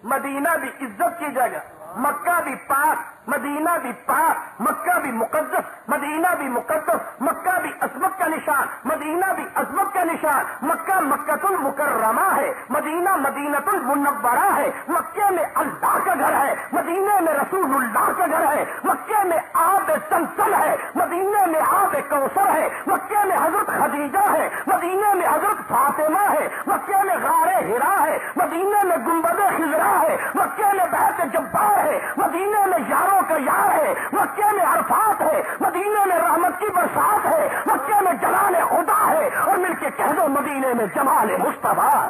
مدینہ بھی عزت کی جگہ. مکہ بھی پاک، مدینہ بھی پاک. مکہ بھی مقدس، مدینہ بھی مقدس. مکہ بھی عظمت کا نشان، مدینہ بھی عظمت کا نشان. مکہ مکۃ المکرمہ ہے، مدینہ مدینۃ المنورہ ہے. مکے میں اللہ کا گھر ہے، مدینے میں رسول اللہ کا گھر ہے. مکے میں آب زمزم ہے، مدینے میں آب کوثر ہے. مکے میں حضرت خدیجہ ہے، مدینے میں حضرت فاطمہ ہے. مکے میں غار حرا ہے، مدینے میں گنبد خضرا ہے. مکے میں بیت جبار ہے، مدینے میں یاروں کا یار ہے. مکے میں عرفات ہے، مدینے میں رحمت کی برسات ہے. مکے میں جلال خدا ہے اور مل کے کہہ دو مدینے میں جمال مصطفیٰ.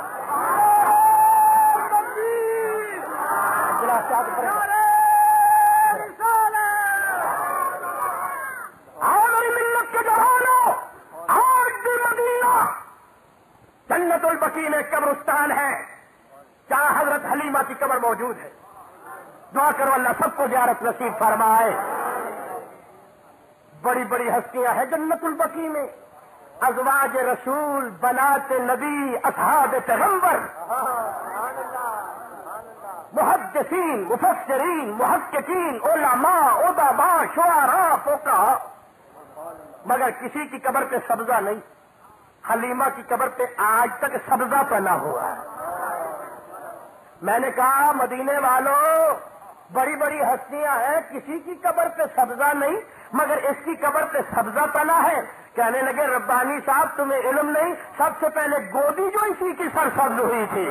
میری ملت کے جوانوں، آج بھی مدینہ جنت البقیع میں قبرستان ہے جہاں حضرت حلیمہ کی قبر موجود ہے. دعا کرو اللہ سب کو زیارت نصیب فرمائے. بڑی بڑی ہستیاں ہیں جنت البقیع میں. ازواج رسول، بنات نبی، اصحاب پیغمبر، محدثین، مفسرین، محققین، علماء، ادباء، شعراء، فقہاء. مگر کسی کی قبر پہ سبزہ نہیں. حلیمہ کی قبر پہ آج تک سبزہ پنا ہوا ہے. میں نے کہا مدینے والوں بڑی بڑی ہستیاں ہیں، کسی کی قبر پہ سبزہ نہیں مگر اس کی قبر پہ سبزہ پنا ہے. کہنے لگے ربانی صاحب تمہیں علم نہیں، سب سے پہلے گودی جو اسی کی سرسبز ہوئی تھی.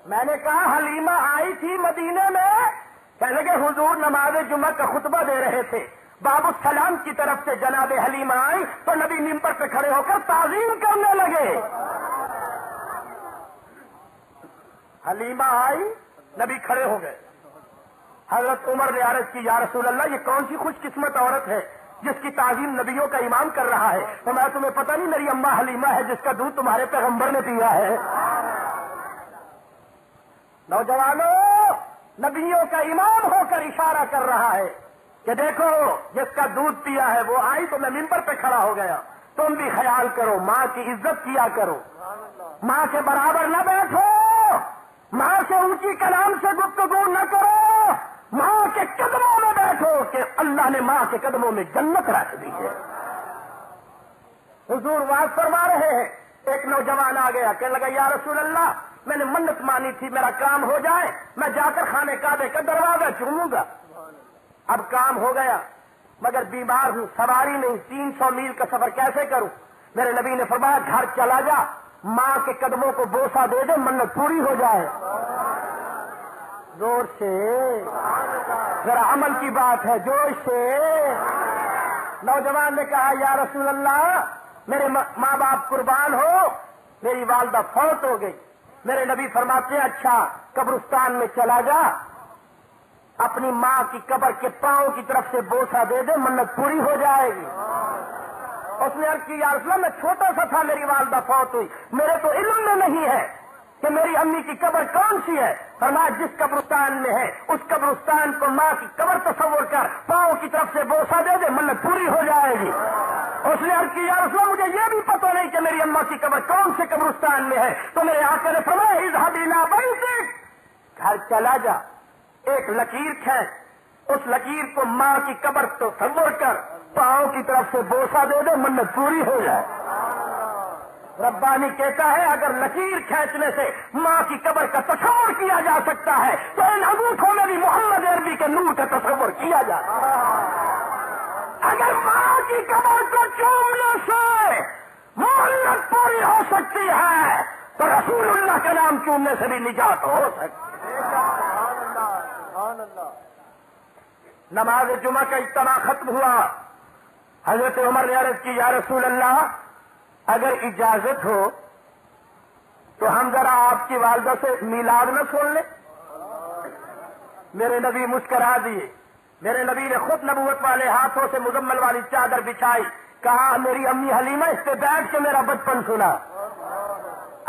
میں نے کہا حلیمہ آئی تھی مدینے میں. کہنے لگے حضور نماز جمعہ کا خطبہ دے رہے تھے، باب السلام کی طرف سے جناب حلیمہ آئی تو نبی ممبر پہ کھڑے ہو کر تعظیم کرنے لگے. حلیمہ آئی، نبی کھڑے ہو گئے. حضرت عمر نے عرض کی یا رسول اللہ یہ کون سی خوش قسمت عورت ہے جس کی تعظیم نبیوں کا امام کر رہا ہے. تو میں تمہیں پتہ نہیں میری اماں حلیمہ ہے جس کا دودھ تمہارے پیغمبر نے پیا ہے. نوجوانوں نبیوں کا امام ہو کر اشارہ کر رہا ہے کہ دیکھو جس کا دودھ پیا ہے وہ آئی تو میں ممبر پہ کھڑا ہو گیا. تم بھی خیال کرو، ماں کی عزت کیا کرو، ماں کے برابر نہ بیٹھو، ماں سے اونچی کلام سے گفتگو نہ کرو. ماں کے قدموں میں بیٹھو کہ اللہ نے ماں کے قدموں میں جنت رکھ دی ہے۔ حضور واز فرما رہے ہیں، ایک نوجوان آ گیا، کہنے لگا یا رسول اللہ میں نے منت مانی تھی میرا کام ہو جائے، میں جا کر خانے کعبے کا دروازہ چوموں گا۔ اب کام ہو گیا مگر بیمار ہوں، سواری نہیں، 300 میل کا سفر کیسے کروں؟ میرے نبی نے فرمایا گھر چلا جا، ماں کے قدموں کو بوسہ دے دے، منت پوری ہو جائے۔ زور سے ذرا عمل کی بات ہے، جوش سے۔ نوجوان نے کہا یا رسول اللہ میرے ماں باپ قربان ہو، میری والدہ فوت ہو گئی۔ میرے نبی فرماتے ہیں اچھا قبرستان میں چلا جا، اپنی ماں کی قبر کے پاؤں کی طرف سے بوسہ دے دے، منت پوری ہو جائے گی۔ اس نے عرض کی یا رسول اللہ میں چھوٹا سا تھا، میری والدہ فوت ہوئی، میرے تو علم میں نہیں ہے کہ میری امی کی قبر کون سی ہے۔ فرمایا جس قبرستان میں ہے اس قبرستان کو ماں کی قبر تصور کر پاؤں کی طرف سے بوسہ دے دے، منت پوری ہو جائے گی۔ اس نے عرض کی یا رسول اللہ مجھے یہ بھی پتہ نہیں کہ میری اماں کی قبر کون سے قبرستان میں ہے، تو میرے آقا نے فرمایا اذهب الى بيتك، گھر چلا جا، ایک لکیر کھینچ، اس لکیر کو ماں کی قبر تصور کر پاؤں کی طرف سے بوسہ دے دے، منت پوری ہو جائے۔ ربانی کہتا ہے اگر لکیر کھینچنے سے ماں کی قبر کا تصور کیا جا سکتا ہے تو ان انگوٹھوں میں بھی محمد عربی کے نور کا تصور کیا جاتا ہے۔ اگر ماں کی قبر کو چومنے سے منت پوری ہو سکتی ہے تو رسول اللہ کا نام چومنے سے بھی نجات ہو سکتی ہے۔ نماز جمعہ کا اجتماع ختم ہوا، حضرت عمر نے عرض کی یا رسول اللہ اگر اجازت ہو تو ہم ذرا آپ کی والدہ سے میلاد نہ سن لیں۔ میرے نبی مسکرا دیے، میرے نبی نے خود نبوت والے ہاتھوں سے مزمل والی چادر بچھائی، کہا میری امی حلیمہ اس پہ بیٹھ کے میرا بچپن سنا۔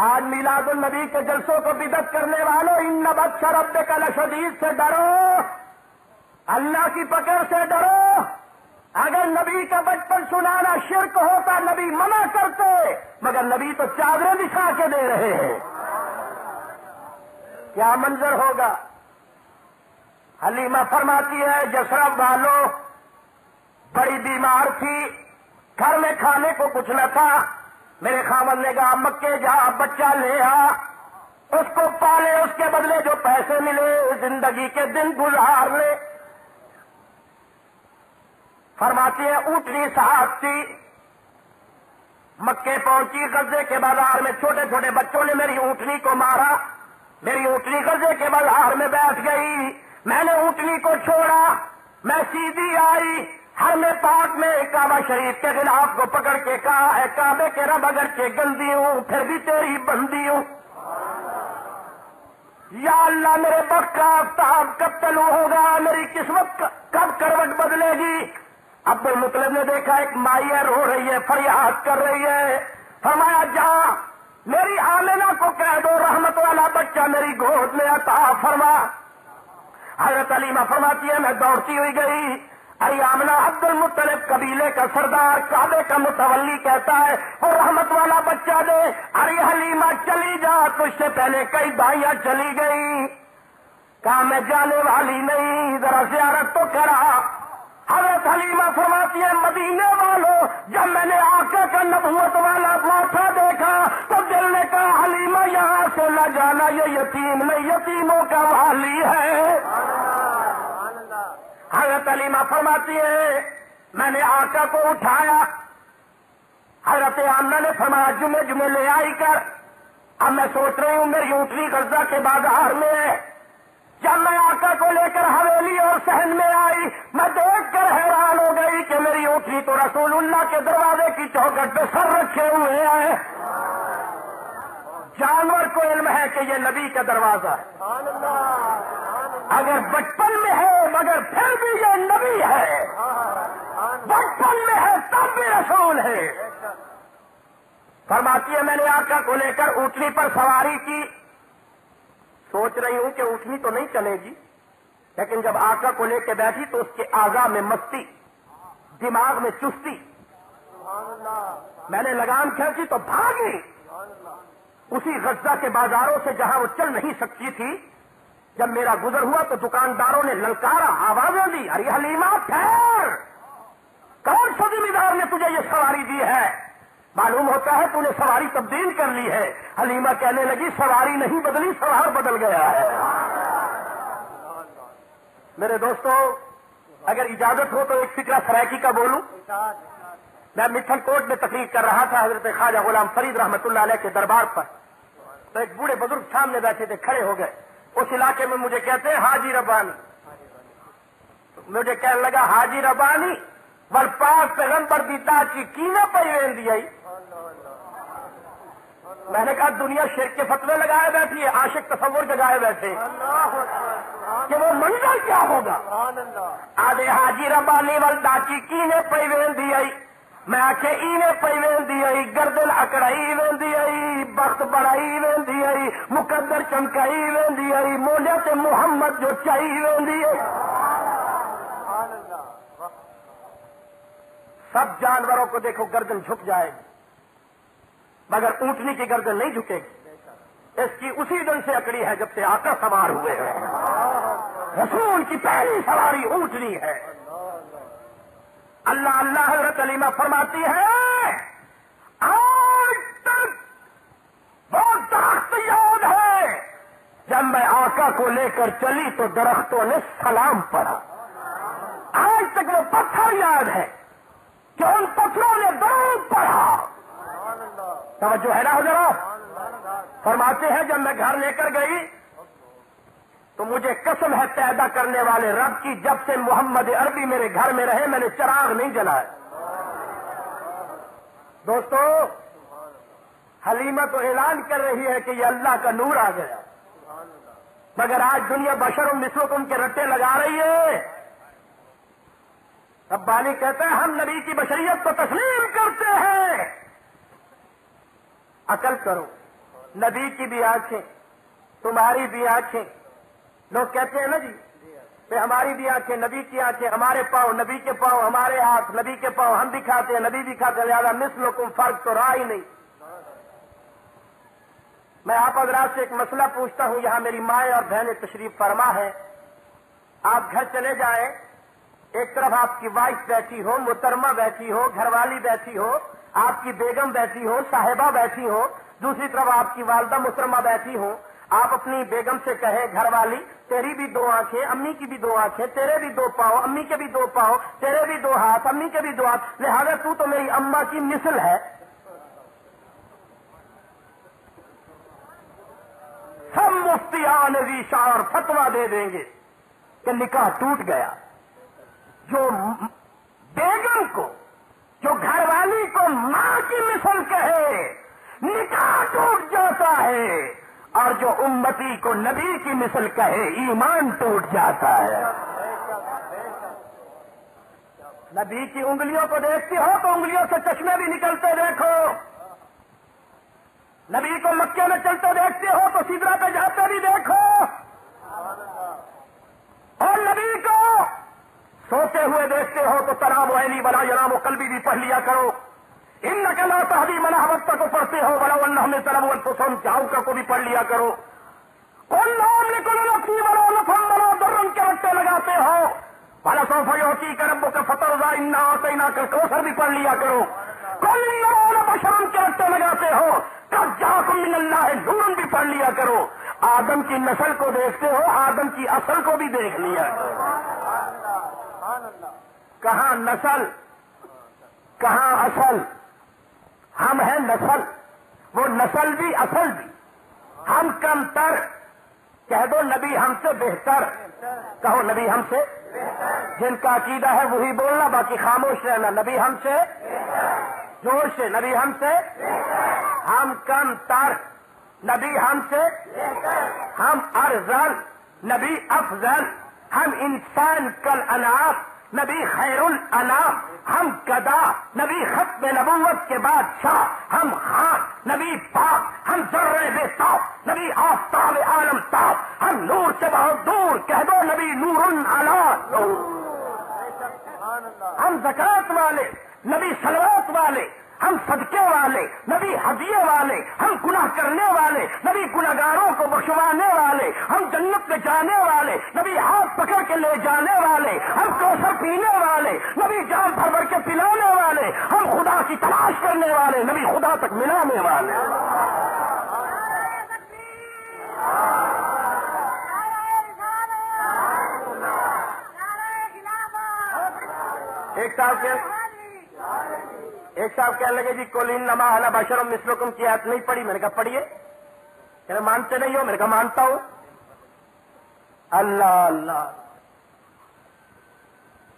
آج میلاد النبی کے جلسوں کو بدعت کرنے والوں ان بطش ربک لشدید سے ڈرو، اللہ کی پکڑ سے ڈرو۔ اگر نبی کا بچپن سنانا شرک ہوتا نبی منع کرتے، مگر نبی تو چادریں بچھا کے دے رہے ہیں، کیا منظر ہوگا۔ حلیمہ فرماتی ہے جسرب والوں بڑی بیمار تھی، گھر میں کھانے کو کچھ نہ تھا، میرے خاوند نے کہا مکے جا بچہ لے آ، اس کو پالے، اس کے بدلے جو پیسے ملے زندگی کے دن گزار لے۔ فرماتی ہے اونٹنی صاحب تھی، مکے پہنچی، غزے کے بازار میں چھوٹے چھوٹے بچوں نے میری اونٹنی کو مارا، میری اونٹنی غزے کے بازار میں بیٹھ گئی، میں نے اونٹنی کو چھوڑا، میں سیدھی آئی، حرم پاک میں کعبہ شریف کے خلاف کو پکڑ کے کہا ہے کعبے کے رب اگرچہ گندی ہوں پھر بھی تیری بندی ہوں، یا اللہ میرے بخت کا آفتاب کب طلوع ہوگا، میری قسمت کب کروٹ بدلے گی۔ عبد المطلب نے دیکھا ایک مائی ہے، رو رہی ہے، فریاد کر رہی ہے، فرمایا جا میری آمنہ کو کہہ دو رحمت والا بچہ میری گود میں عطا فرما۔ حضرت علیمہ فرماتی ہے میں دوڑتی ہوئی گئی، ارے آمنہ عبد المطلب قبیلے کا سردار کعبے کا متولی کہتا ہے وہ رحمت والا بچہ دے، ارے حلیمہ چلی جا، تجھ سے پہلے کئی دائیاں چلی گئی، کہا میں جانے والی نہیں، ذرا زیارت تو کرا۔ حضرت حلیمہ فرماتی ہے مدینے والوں جب میں نے آقا کا نبوت والا ماتھا دیکھا تو دل نے کہا حلیمہ یہاں سے نہ جانا، یہ یتیم نہیں یتیموں کا والی ہے۔ حضرت حلیمہ فرماتی ہے میں نے آقا کو اٹھایا، حضرت آمنہ نے فرمایا جمعے جمعے لے آئی کر، اب میں سوچ رہی ہوں میری اونٹنی غزہ کے بازار میں ہے، جب میں آقا کو لے کر حویلی اور صحن میں آئی میں دیکھ کر حیران ہو گئی کہ میری اونٹنی تو رسول اللہ کے دروازے کی چوکھٹ پہ سر رکھے ہوئے ہیں۔ جانور کو علم ہے کہ یہ نبی کا دروازہ ہے، اگر بچپن میں ہے مگر پھر بھی یہ نبی ہے، بچپن میں ہے تب بھی رسول ہے۔ فرماتی ہے میں نے آقا کو لے کر اونٹنی پر سواری کی، سوچ رہی ہوں کہ اونٹنی تو نہیں چلے گی، لیکن جب آقا کو لے کے بیٹھی تو اس کے اعضاء میں مستی، دماغ میں چستی، میں نے لگام کھینچی تو بھاگی، اسی غزہ کے بازاروں سے جہاں وہ چل نہیں سکتی تھی جب میرا گزر ہوا تو دکانداروں نے للکارا، آوازیں دی، ارے حلیمہ ٹھہر، کون سا ذمہ دار نے تجھے یہ سواری دی ہے؟ معلوم ہوتا ہے تو نے سواری تبدیل کر لی ہے۔ حلیمہ کہنے لگی سواری نہیں بدلی، سوار بدل گیا ہے۔ میرے دوستو، اگر اجازت ہو تو ایک فکرہ سرائکی کا بولوں۔ میں مٹھن کوٹ میں تقریر کر رہا تھا حضرت خواجہ غلام فرید رحمۃ اللہ علیہ کے دربار پر، تو ایک بوڑھے بزرگ سامنے بیٹھے تھے، کھڑے ہو گئے۔ اس علاقے میں مجھے کہتے ہیں حاجی ربانی، مجھے کہنے لگا حاجی ربانی بل پاک پیغمبر دی داچی کینے پئی ویندی آئی؟ میں نے کہا دنیا شرک کے فتوے لگائے بیٹھی ہے، عاشق تصور جگائے بیٹھے کہ وہ منظر کیا ہوگا۔ آدھے حاجی ربانی ول داچی کینے پئی ویندی آئی؟ میں آخے اینے پئی ویندی آئی، گردن اکڑائی ویندی آئی، بخت بڑائی ویندی آئی، مقدر چمکائی ویندی آئی، مولے تے محمد جو چائی ویندی آئی۔ سب جانوروں کو دیکھو گردن جھک جائے گی، مگر اونٹنی کی گردن نہیں جھکے گی۔ اس کی اسی دن سے اکڑی ہے جب سے آقا سوار ہوئے ہیں۔ رسول کی پہلی سواری اونٹنی ہے۔ اللہ اللہ حضرت علیمہ فرماتی ہے آج تک بہت درخت یاد ہے جب میں آقا کو لے کر چلی تو درختوں نے سلام پڑھا۔ آج تک وہ پتھر یاد ہے کہ ان پتھروں نے درود پڑھا۔ توجہ ہے نا حضرات؟ فرماتے ہیں جب میں گھر لے کر گئی تو مجھے قسم ہے پیدا کرنے والے رب کی، جب سے محمد عربی میرے گھر میں رہے میں نے چراغ نہیں جلائے۔ دوستو، حلیمہ تو اعلان کر رہی ہے کہ یہ اللہ کا نور آ گیا، مگر آج دنیا بشر مثلکم کے رٹے لگا رہی ہے۔ ربانی کہتے ہیں ہم نبی کی بشریت کو تسلیم کرتے ہیں۔ عقل کرو، نبی کی بھی آنکھیں، تمہاری بھی آنکھیں۔ لوگ کہتے ہیں نا جی کہ ہماری بھی آنکھیں، نبی کی آنکھیں، ہمارے پاؤں نبی کے پاؤں، ہمارے ہاتھ نبی کے پاؤں، ہم بھی کھاتے ہیں نبی بھی کھاتے ہیں، لہٰذا مثلکم فرق تو رہا ہی نہیں۔ میں آپ حضرات سے ایک مسئلہ پوچھتا ہوں، یہاں میری مائیں اور بہنیں تشریف فرما ہے۔ آپ گھر چلے جائیں، ایک طرف آپ کی وائف بیٹھی ہو، محترمہ بیٹھی ہو، گھر والی بیٹھی ہو، آپ کی بیگم بیٹھی ہو، صاحبہ بیٹھی ہو، دوسری طرف آپ کی والدہ محترمہ بیٹھی ہو۔ آپ اپنی بیگم سے کہیں گھر والی تیری بھی دو آنکھیں، امی کی بھی دو آنکھیں، تیرے بھی دو پاؤں، امی کے بھی دو پاؤں، تیرے بھی دو ہاتھ، امی کے بھی دو ہاتھ، لہذا تو میری اماں کی مثل ہے۔ سب مفتیان ریشار فتویٰ دے دیں گے کہ نکاح ٹوٹ گیا۔ جو بیگم کو، جو گھر والی کو ماں کی مثل کہے نکاح ٹوٹ جاتا ہے، اور جو امتی کو نبی کی مثل کہے ایمان ٹوٹ جاتا ہے۔ نبی کی انگلیوں کو دیکھتے ہو تو انگلیوں سے چشمے بھی نکلتے دیکھو۔ نبی کو مکے میں چلتے دیکھتے ہو تو سدرا پہ جاتے بھی دیکھو، اور نبی کو سوتے ہوئے دیکھتے ہو تو تنام عینی ولا ینام قلبی بھی پڑھ لیا کرو۔ انک لا تہدی من احببت کو پڑھتے ہو ولو انہم ظلموا انفسہم جاؤکا کو بھی پڑھ لیا کرو۔ قل لا املک لنفسی ولا نفعا ولا ضرا کے رٹے لگاتے ہو، ولسوف یعطیک ربک فترضی انا اعطیناک الکوثر بھی پڑھ لیا کرو۔ قل انما انا بشر کے رٹے لگاتے ہو، قد جاءکم من اللہ نور بھی پڑھ لیا کرو۔ آدم کی نسل کو دیکھتے ہو، آدم کی اصل کو بھی دیکھ لیا کرو۔ کہاں نسل کہاں اصل؟ ہم ہیں نسل، وہ نسل بھی اصل بھی۔ ہم کم تر، کہہ دو نبی ہم سے بہتر، کہو نبی ہم سے، جن کا عقیدہ ہے وہی بولنا، باقی خاموش رہنا۔ نبی ہم سے، زور سے نبی ہم سے، ہم کم تر، نبی ہم سے، ہم ارذل، نبی افضل، ہم انسان کل انعام، نبی خیر الانام، ہم گدا، نبی ختم نبوت کے بادشاہ، ہم خاک، نبی پاک، ہم ذرے بے تاب، نبی آفتاب عالم تاب، ہم نور سے بہت دور، کہہ دو نبی نور علی نور۔ ہم زکات والے، نبی صلوات والے، ہم صدقے والے، نبی ہدیے والے، ہم گناہ کرنے والے، نبی گناہگاروں کو بخشوانے والے، ہم جنت میں جانے والے، نبی ہاتھ پکڑ کے لے جانے والے، ہم کوثر پینے والے، نبی جام بھر بھر کے پلانے والے، ہم خدا کی تلاش کرنے والے، نبی خدا تک ملانے والے۔ ایک صاحب کہنے لگے جی قل انما انا بشر مثلکم کی آیت نہیں پڑھی؟ میں نے کہا پڑھیے۔ کہہ رہے مانتے نہیں ہو؟ میں نے کہا مانتا ہوں۔ اللہ اللہ،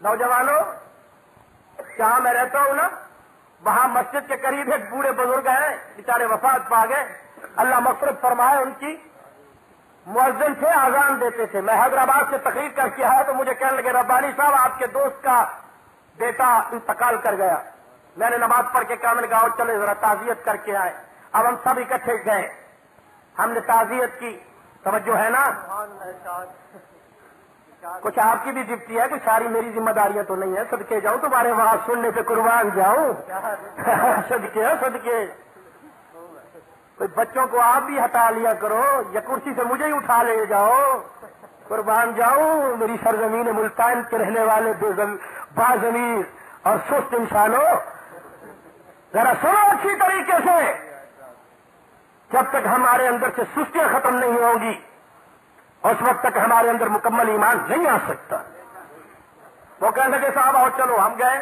نوجوانوں جہاں میں رہتا ہوں نا وہاں مسجد کے قریب ایک بوڑھے بزرگ ہیں، بیچارے وفات پا گئے، اللہ مغفرت فرمائے ان کی، مؤذن تھے، اذان دیتے تھے۔ میں حیدرآباد سے تقریر کر کے آیا تو مجھے کہنے لگے ربانی صاحب آپ کے دوست کا بیٹا انتقال کر گیا۔ میں نے نماز پڑھ کے کہا، میں نے کہا چلے ذرا تعزیت کر کے آئے۔ اب ہم سب اکٹھے گئے، ہم نے تعزیت کی، توجہ ہے نا؟ کچھ آپ کی بھی ڈپٹی ہے، کچھ ساری میری ذمہ داریاں تو نہیں ہے۔ صدقے جاؤں تمہارے وہاں سننے پہ قربان جاؤں، صدقے صدقے۔ کوئی بچوں کو آپ بھی ہٹا لیا کرو یا کرسی سے مجھے ہی اٹھا لے جاؤ، قربان جاؤں میری سرزمین ملتان کے رہنے والے باضمیر اور سست انسانوں، ذرا سنو اچھی طریقے سے۔ جب تک ہمارے اندر سے سستیاں ختم نہیں ہوں گی اس وقت تک ہمارے اندر مکمل ایمان نہیں آ سکتا۔ وہ کہنے لگے صاحب اور چلو، ہم گئے۔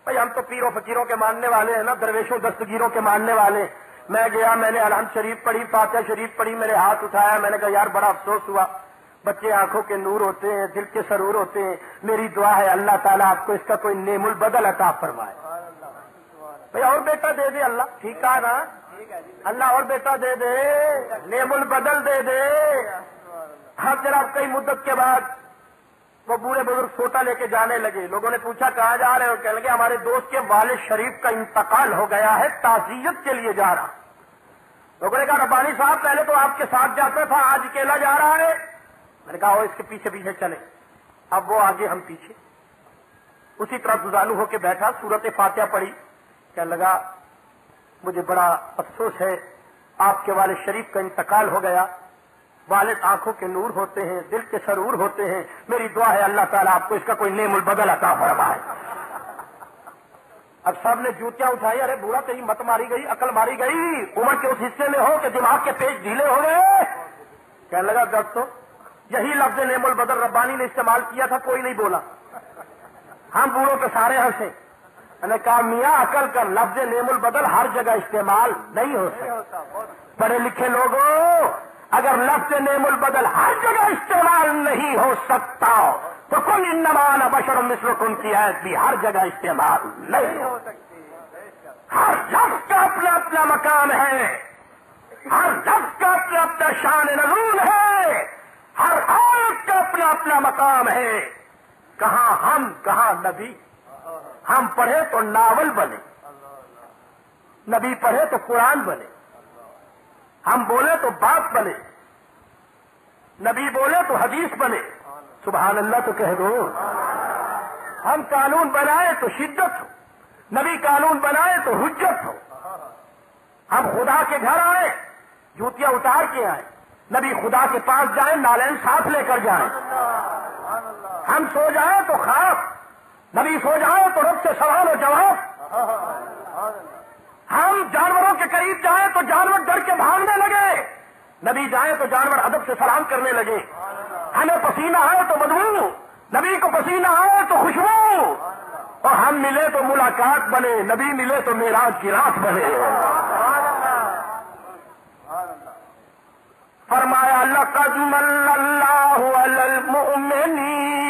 بھائی ہم تو پیروں فقیروں کے ماننے والے ہیں نا، درویشوں دستگیروں کے ماننے والے۔ میں گیا، میں نے الحمد شریف پڑھی، فاتحہ شریف پڑھی، میرے ہاتھ اٹھایا، میں نے کہا یار بڑا افسوس ہوا، بچے آنکھوں کے نور ہوتے ہیں، دل کے سرور ہوتے ہیں، میری دعا ہے اللہ تعالیٰ آپ کو اس کا کوئی نعم البدل عطا فرمائے۔ بھائی اور بیٹا دے دے اللہ، ٹھیک ہے نا، اللہ اور بیٹا دے دے، نعم البدل دے دے۔ ہاں جناب، کئی مدت کے بعد وہ بوڑھے بزرگ سوٹا لے کے جانے لگے۔ لوگوں نے پوچھا کہاں جا رہے ہو؟ کہنے لگے ہمارے دوست کے والد شریف کا انتقال ہو گیا ہے، تعزیت کے لیے جا رہا۔ لوگوں نے کہا ربانی صاحب پہلے تو آپ کے ساتھ جاتا تھا، آج اکیلا جا رہا ہے؟ میں نے کہا وہ اس کے پیچھے پیچھے چلے۔ اب وہ آگے ہم پیچھے، اسی طرح دزالو ہو کے بیٹھا، سورت فاتحہ پڑھی، کہنے لگا مجھے بڑا افسوس ہے، آپ کے والد شریف کا انتقال ہو گیا۔ والد آنکھوں کے نور ہوتے ہیں، دل کے سرور ہوتے ہیں، میری دعا ہے اللہ تعالیٰ آپ کو اس کا کوئی نعم البدل عطا فرمائے۔ اب سب نے جوتیاں اٹھائی، ارے بوڑھا تیری مت ماری گئی، عقل ماری گئی، عمر کے اس حصے میں ہو کہ دماغ کے پیچ ڈھیلے ہو گئے۔ کہنے لگا دوستو یہی لفظ نعم البدل ربانی نے استعمال کیا تھا، کوئی نہیں بولا، ہم بوڑھوں پہ سارے ہنسے۔ میں نے کہا میاں عقل کر، لفظ نعم البدل ہر جگہ استعمال نہیں ہو سکتا۔ پڑھے لکھے لوگوں، اگر لفظ نعم البدل ہر جگہ استعمال نہیں ہو سکتا تو قل انما انا بشر مثلکم کی آیت بھی ہر جگہ استعمال نہیں ہو سکتی۔ ہر لفظ کا اپنا اپنا مقام ہے، ہر لفظ کا اپنا اپنا شان نزول ہے، ہر آیت کا اپنا اپنا مقام ہے۔ کہاں ہم کہاں نبی؟ ہم پڑھے تو ناول بنے، نبی پڑھے تو قرآن بنے، ہم بولے تو بات بنے، نبی بولے تو حدیث بنے۔ سبحان اللہ تو کہہ دو۔ ہم قانون بنائے تو شدت ہو، نبی قانون بنائے تو حجت ہو۔ ہم خدا کے گھر آئے، جوتیاں اتار کے آئے، نبی خدا کے پاس جائیں، نالین ساتھ لے کر جائیں۔ ہم سو جائیں تو خواب، نبی سو جائیں تو رب سے سوال و جواب۔ ہم جانوروں کے قریب جائیں تو جانور ڈر کے بھاگنے لگے، نبی جائیں تو جانور ادب سے سلام کرنے لگے۔ ہمیں پسینہ آئے تو بدبو، نبی کو پسینہ آئے تو خوشبو، اور ہم ملے تو ملاقات بنے، نبی ملے تو معراج کی رات بنے۔ فرمایا لقد من اللہ علی المؤمنین،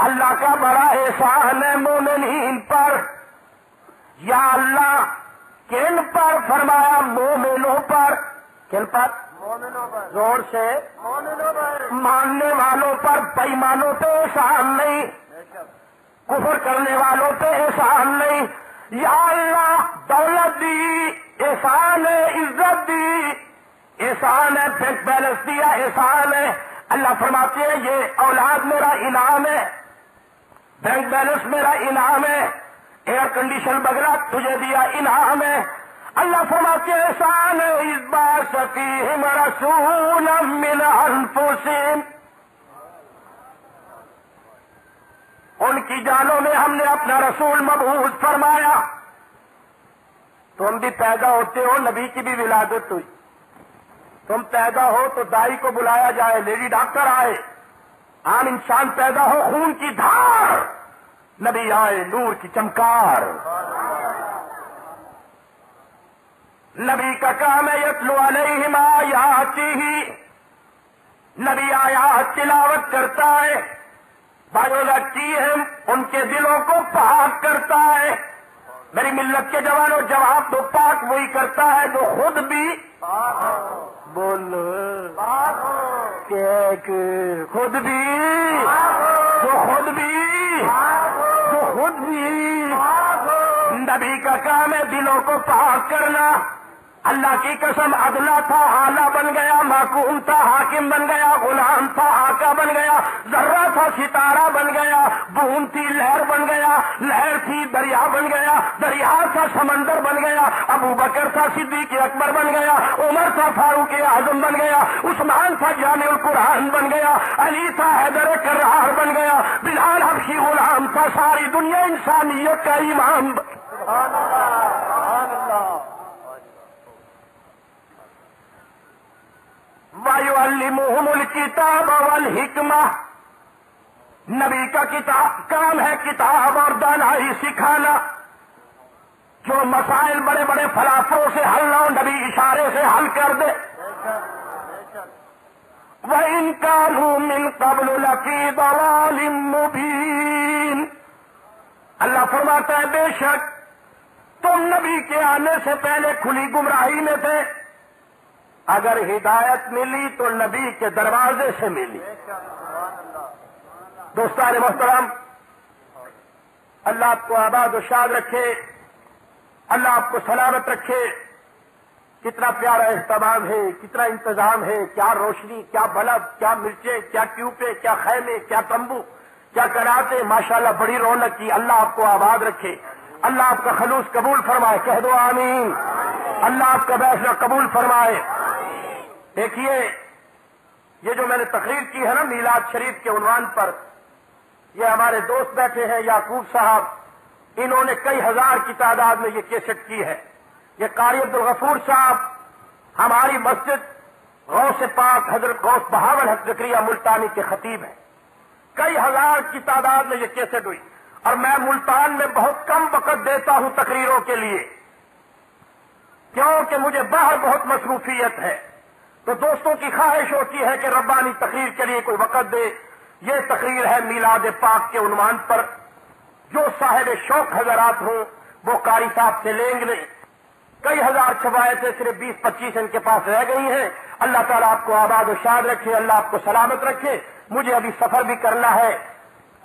اللہ کا بڑا احسان ہے مومنین پر۔ یا اللہ کن پر؟ فرمایا مومنوں پر۔ کن پر؟ زور سے، ماننے والوں پر، بےایمانوں پہ احسان نہیں، کفر کرنے والوں پہ احسان نہیں۔ یا اللہ دولت دی، احسان ہے، عزت دی، احسان ہے، بینک بیلنس دیا، احسان ہے۔ اللہ فرماتے ہیں یہ اولاد میرا انعام ہے، بینک بیلنس میرا انعام ہے، ایئر کنڈیشن بگلا تجھے دیا انعام ہے۔ اللہ فرماتے ہیں احسان ہے اس بار فیہم رسولا من انفسہم، ان کی جانوں میں ہم نے اپنا رسول مبعوث فرمایا۔ تم بھی پیدا ہوتے ہو، نبی کی بھی ولادت ہوئی، تم پیدا ہو تو دائی کو بلایا جائے، لیڈی ڈاکٹر آئے، عام انسان پیدا ہو خون کی دھار، نبی آئے نور کی چمکار۔ نبی کا کام ہے یتلو علیہم آیاتہ، نبی آیات تلاوت کرتا ہے، بایوزکیہم ان کے دلوں کو پاک کرتا ہے۔ میری ملت کے جوانوں جواب تو پاک وہی کرتا ہے جو خود بھی بول خود بھی نبی کا کام ہے دلوں کو پاک کرنا۔ اللہ کی قسم عدلا تھا آلہ بن گیا، محکوم تھا حاکم بن گیا، غلام تھا آقا بن گیا، ذرہ تھا ستارہ بن گیا، بوند تھی لہر بن گیا، لہر تھی دریا بن گیا، دریا تھا سمندر بن گیا، ابو بکر تھا صدیق اکبر بن گیا، عمر تھا فاروق اعظم بن گیا، عثمان تھا جامع القرآن بن گیا، علی تھا حیدر کرار بن گیا، بلال حبشی غلام تھا، ساری دنیا انسانیت کا امام وَيُعَلِّمُهُمُ الْكِتَابَ وَالْحِكْمَةَ، نبی کا کام ہے کتاب اور دانائی سکھانا۔ جو مسائل بڑے بڑے فلاسفوں سے حل نہ ہو، نبی اشارے سے حل کر دے۔ وَإِن كَانُوا مِن قَبْلُ لَفِي ضَلَالٍ مُبِينٍ، اللہ فرماتا ہے بے شک تم نبی کے آنے سے پہلے کھلی گمراہی میں تھے، اگر ہدایت ملی تو نبی کے دروازے سے ملی۔ دوستان محترم، اللہ آپ کو آباد و شاد رکھے، اللہ آپ کو سلامت رکھے۔ کتنا پیارا اہتمام ہے، کتنا انتظام ہے، کیا روشنی، کیا بلب، کیا مرچیں، کیا ٹیوپے، کیا خیمے، کیا تمبو، کیا کناتے، ماشاءاللہ بڑی رونق کی۔ اللہ آپ کو آباد رکھے، اللہ آپ کا خلوص قبول فرمائے، کہہ دو آمین۔ اللہ آپ کا فیصلہ قبول فرمائے۔ دیکھیے یہ جو میں نے تقریر کی ہے نا میلاد شریف کے عنوان پر، یہ ہمارے دوست بیٹھے ہیں یعقوب صاحب، انہوں نے کئی ہزار کی تعداد میں یہ کیسٹ کی ہے۔ یہ قاری عبدالغفور صاحب ہماری مسجد غوث پاک حضرت غوث بہاول حق زکریا ملتانی کے خطیب ہیں۔ کئی ہزار کی تعداد میں یہ کیسٹ ہوئی، اور میں ملتان میں بہت کم وقت دیتا ہوں تقریروں کے لیے، کیونکہ مجھے باہر بہت مصروفیت ہے۔ تو دوستوں کی خواہش ہوتی ہے کہ ربانی تقریر کے لیے کوئی وقت دے۔ یہ تقریر ہے میلاد پاک کے عنوان پر، جو صاحب شوق حضرات ہوں وہ قاری صاحب سے لیں گے۔ کئی ہزار چھپائے تھے، صرف 20-25 ان کے پاس رہ گئی ہیں۔ اللہ تعالیٰ آپ کو آباد و شاد رکھے، اللہ آپ کو سلامت رکھے۔ مجھے ابھی سفر بھی کرنا ہے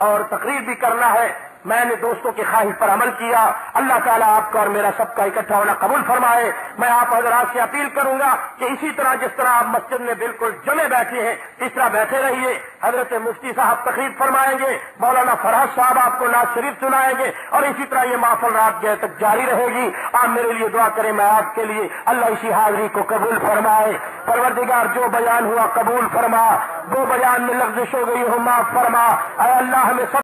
اور تقریر بھی کرنا ہے، میں نے دوستوں کی خواہش پر عمل کیا۔ اللہ تعالیٰ آپ کا اور میرا سب کا اکٹھا ہونا قبول فرمائے۔ میں آپ حضرات سے اپیل کروں گا کہ اسی طرح جس طرح آپ مسجد میں بالکل جمے بیٹھے ہیں اس طرح بیٹھے رہیے۔ حضرت مفتی صاحب تقریر فرمائیں گے، مولانا فرحت صاحب آپ کو نعت شریف سنائیں گے، اور اسی طرح یہ محفل رات گئے تک جاری رہے گی۔ آپ میرے لیے دعا کریں، میں آپ کے لیے۔ اللہ اسی حاضری کو قبول فرمائے۔ پروردگار جو بیان ہوا قبول فرما، وہ بیان میں لغزش ہو گئی ہو معاف فرما۔ اے اللہ ہمیں سب